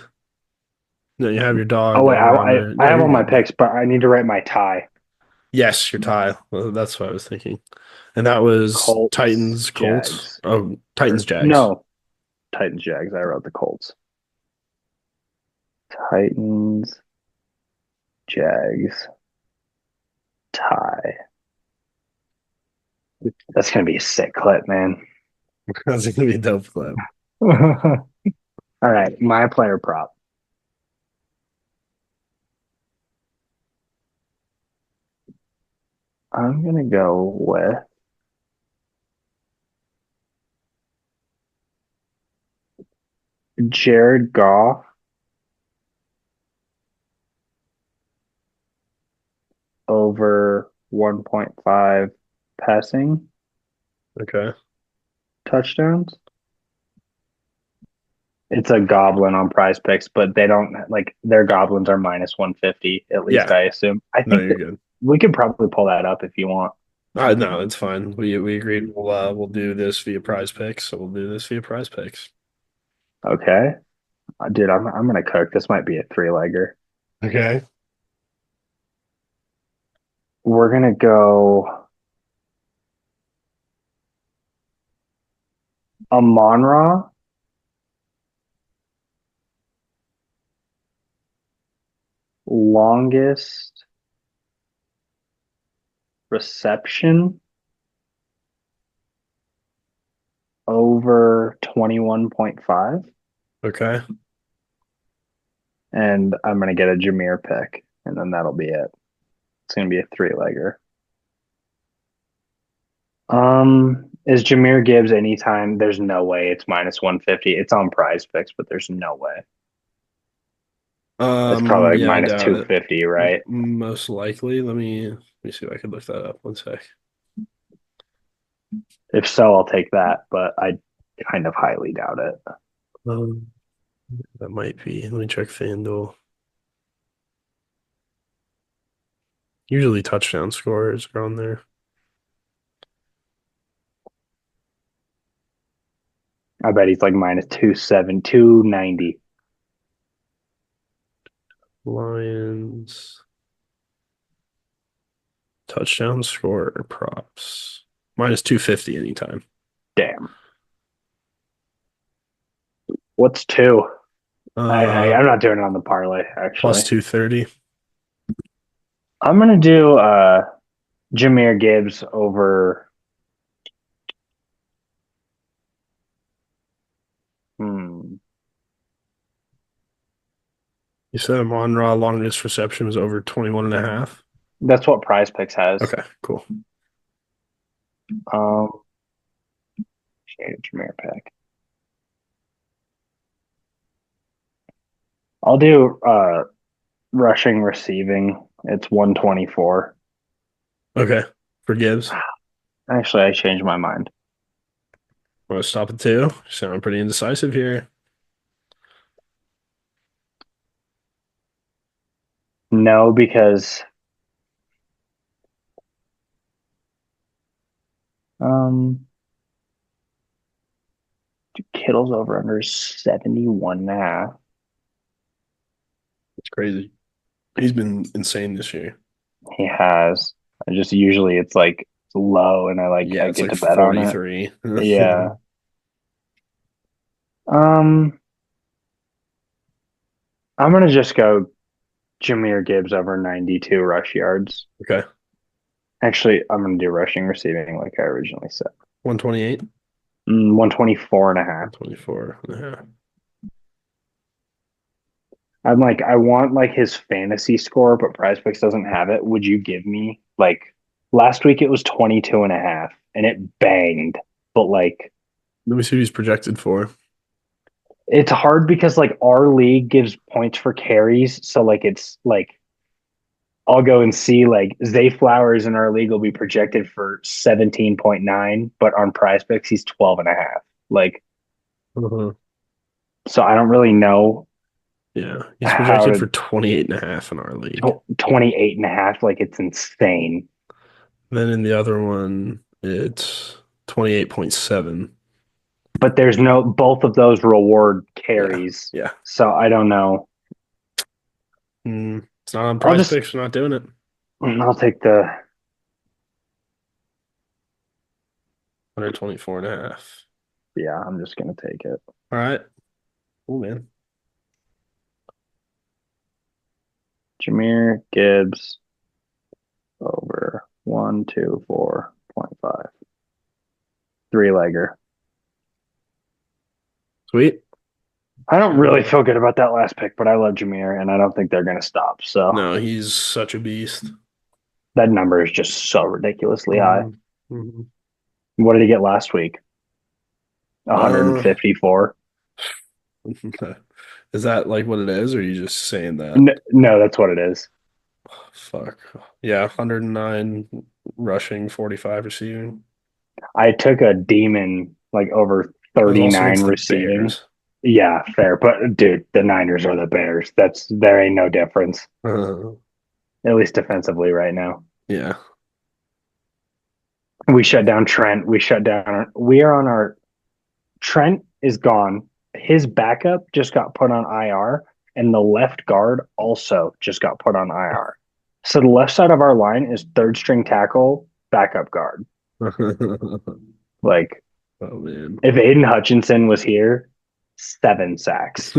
No, you have your oh dog wait, going around there. I No, have you're all my good. picks, but I need to write my tie. Yes, your tie. Well, that's what I was thinking. And that was Colts, Titans, Colts. Jags, Oh, Titans, or Jags. no, Titans, Jags. I wrote the Colts. Titans, Jags, tie. That's gonna be a sick clip, man. That's gonna be a dope clip. All right, my player prop. I'm gonna go with Jared Goff over 1.5 passing Okay. touchdowns. It's a goblin on prize picks, but they don't like their goblins are minus 150, at least Yeah. I assume. I No, think you're that good. we could probably pull that up if you want. No, it's fine. We agreed we'll do this via prize picks, so we'll do this via prize picks. Okay. Dude, I'm gonna cook. This might be a three-legger. Okay. We're gonna go Amon-Ra longest reception over 21.5. Okay. And I'm gonna get a Jameer pick, and then that'll be it. It's gonna be a three-legger. Is Jameer Gibbs anytime? There's no way it's minus 150. It's on prize picks, but there's no way. It's probably like Yeah, I minus doubt it. 250, right? Most likely. Let me see if I can look that up. One sec. If so, I'll take that, but I kind of highly doubt it. Um, that might be. Let me check FanDuel. Usually touchdown scorers are on there. I bet he's like minus 290. Lions touchdown scorer props. Minus 250 anytime. Damn. What's two? Uh, I'm not doing it on the parlay, plus actually. 230. I'm gonna do Jahmyr Gibbs over. Hmm, You said Amon-Ra longest reception was over 21 and a half. that's what Prize Picks has. Okay, cool. Um, Jahmyr pick. I'll do rushing receiving. It's 124. Okay, for Gibbs. Actually, I changed my mind. Want to stop at two? Sound pretty indecisive here. No, because um Kittle's over under 71 and a half. It's crazy. He's been insane this year. He has. I just usually it's like low and I Yeah, it's get like to bet on it. 43. Yeah. Um I'm gonna just go Jahmyr Gibbs over 92 rush yards. Okay, Actually, I'm gonna do rushing receiving like I originally said. 128, 124 and a half. 124 and a half. I'm like, I want like his fantasy score, but PrizePicks doesn't have it. Would you give me like last week it was 22 and a half and it banged, but like Let me see what he's projected for. it's hard because like our league gives points for carries. So like it's like I'll go and see like Zay Flowers in our league will be projected for 17.9, but on PrizePicks he's 12 and a half. Like, Uh-huh. so I don't really know Yeah, he's how projected to for 28 and a half in our league. 28 and a half. Like it's insane. Then in the other one, it's 28.7. But there's no both of those reward Yeah, carries. yeah. So I don't know. It's not on I'll Prize just Picks. We're not doing it. I'll take the 124 and a half. yeah, I'm just gonna take it. All right. Cool, man. Jahmyr Gibbs over 124.5. Three-legger. Sweet. I don't really feel good about that last pick, but I love Jahmyr and I don't think they're gonna stop. So No, he's such a beast. that number is just so ridiculously high. Mhm. Mhm. What did he get last week? Uh, 154. is that like what it is, or are you just saying that? No, that's what it is. Fuck. Yeah, 109 rushing, 45 receiving. I took a demon like over It was also 39 against the receiving. Bears. Yeah, fair. But dude, the Niners are the Bears. There ain't no difference, Uh, at least defensively right now. yeah. We shut down Trent. We are on our Trent is gone. His backup just got put on IR, and the left guard also just got put on IR. So the left side of our line is third string tackle, backup guard. Like Oh man. if Aiden Hutchinson was here, 7 sacks.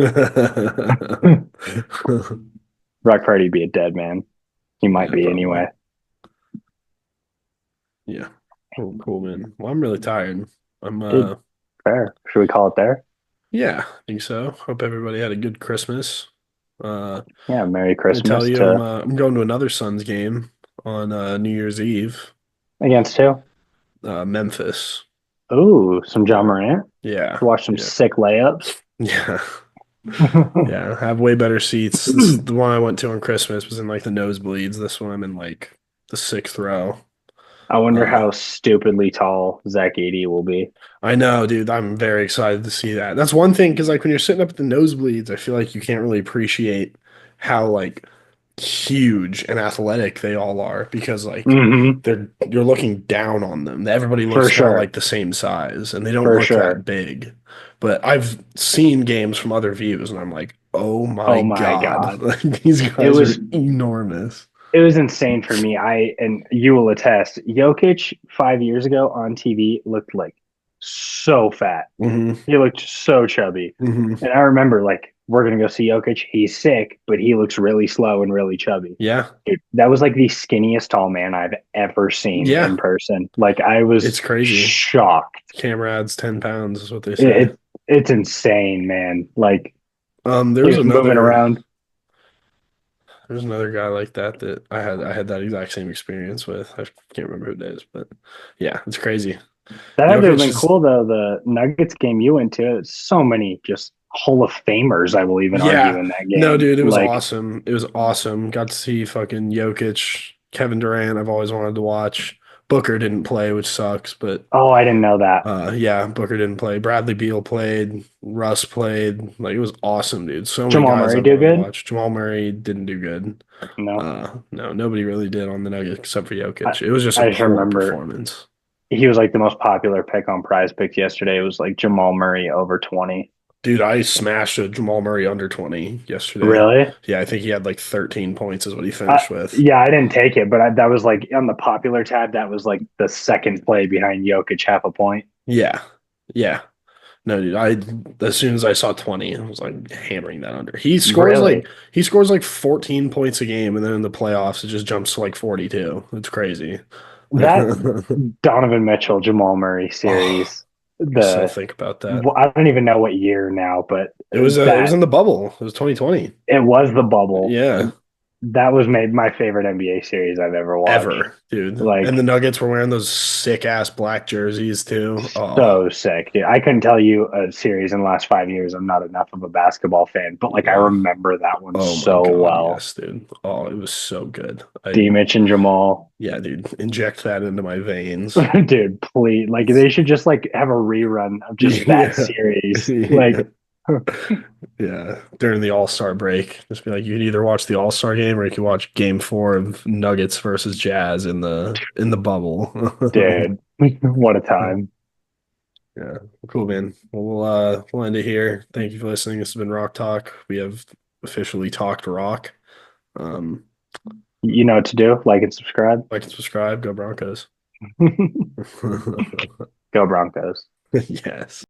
Brock Purdy'd be a dead man. He might Yeah, be probably. anyway. Yeah. Cool, cool, man. Well, I'm really tired. I'm Dude, fair. Should we call it there? yeah, I think so. Hope everybody had a good Christmas. Yeah, Merry I tell Christmas you, to I'm going to another Suns game on New Year's Eve. against two. Memphis. Ooh, some John Yeah. Morant. Yeah. Watch some Yeah. sick layups. Yeah. Yeah. I have way better seats. The one I went to on Christmas was in like the nosebleeds. This one I'm in like the sixth row. I wonder Uh, how stupidly tall Zach Edey will be. I know, dude. I'm very excited to see that. That's one thing because like when you're sitting up at the nosebleeds, I feel like you can't really appreciate how like huge and athletic they all are because like Hmm. you're looking down on them. Everybody For looks kind of sure. like the same size and they don't For look sure. that big. But I've seen games from other views and I'm like, oh my Oh my God. God. Like these It guys are was enormous. it was insane for me. And you will attest, Jokic 5 years ago on TV looked like so fat. Hmm. He looked so chubby. Hmm. And I remember like we're gonna go see Jokic. He's sick, but he looks really slow and really chubby. Yeah. Dude, that was like the skinniest tall man I've ever seen Yeah. in person. Like I was It's crazy. shocked. Camera adds 10 pounds is what they say. It's insane, man. Like There he was was moving another around. there's another guy like that that I had that exact same experience with. I can't remember who it is, but yeah, it's crazy. That had to have Jokic been is cool though. The Nuggets game you went to, so many just Hall of Famers, I will even argue, yeah. in that No, game. dude, it was Like, awesome. It was awesome. Got to see fucking Jokic, Kevin Durant, I've always wanted to watch. Booker didn't play, which sucks, but oh, I didn't know that. yeah, Booker didn't play. Bradley Beal played. Russ played. Like it was awesome, dude. So many Jamal guys Murray I do wanted to good? watch. Jamal Murray didn't do good. No. No, nobody really did on the Nuggets except for I, Jokic. It was just a I just poor remember performance. he was like the most popular pick on Prize Picks yesterday. It was like Jamal Murray over 20. Dude, I smashed a Jamal Murray under 20 yesterday. Really? Yeah, I think he had like 13 points is what he finished with. Yeah, I didn't take it, but that was like on the popular tab. That was like the second play behind Jokic, half a point. Yeah. Yeah. No, dude, as soon as I saw 20, I was like hammering that under. Really? He scores like 14 points a game, and then in the playoffs it just jumps to like 42. It's crazy. That Donovan Mitchell, Jamal Murray Oh, series, I still the think about that. I don't even know what year now, but It was that in the bubble. It was 2020. it was the bubble. Yeah, That was made my favorite NBA series I've ever watched. ever, dude. And the Like Nuggets were wearing those sick ass black jerseys too. Oh, so sick, dude. I couldn't tell you a series in the last 5 years. I'm not enough of a basketball fan, but like I yeah. remember that one Oh my so God, well. yes, dude. Oh, it was so good. D-Mitch and Jamal. Yeah, dude, inject that into my veins. Dude, please. Like they should just like have a rerun of just that Yeah. series. Yeah. Like Yeah. During the All-Star break. Just be like, you can either watch the All-Star game or you can watch game 4 of Nuggets versus Jazz in the bubble. dude, what a time. Yeah. Cool, man. Well, we'll end it here. Thank you for listening. This has been Rock Talk. We have officially talked rock. Um, You know what to do. Like and subscribe. like and subscribe. Go Broncos. Go Broncos. Yes.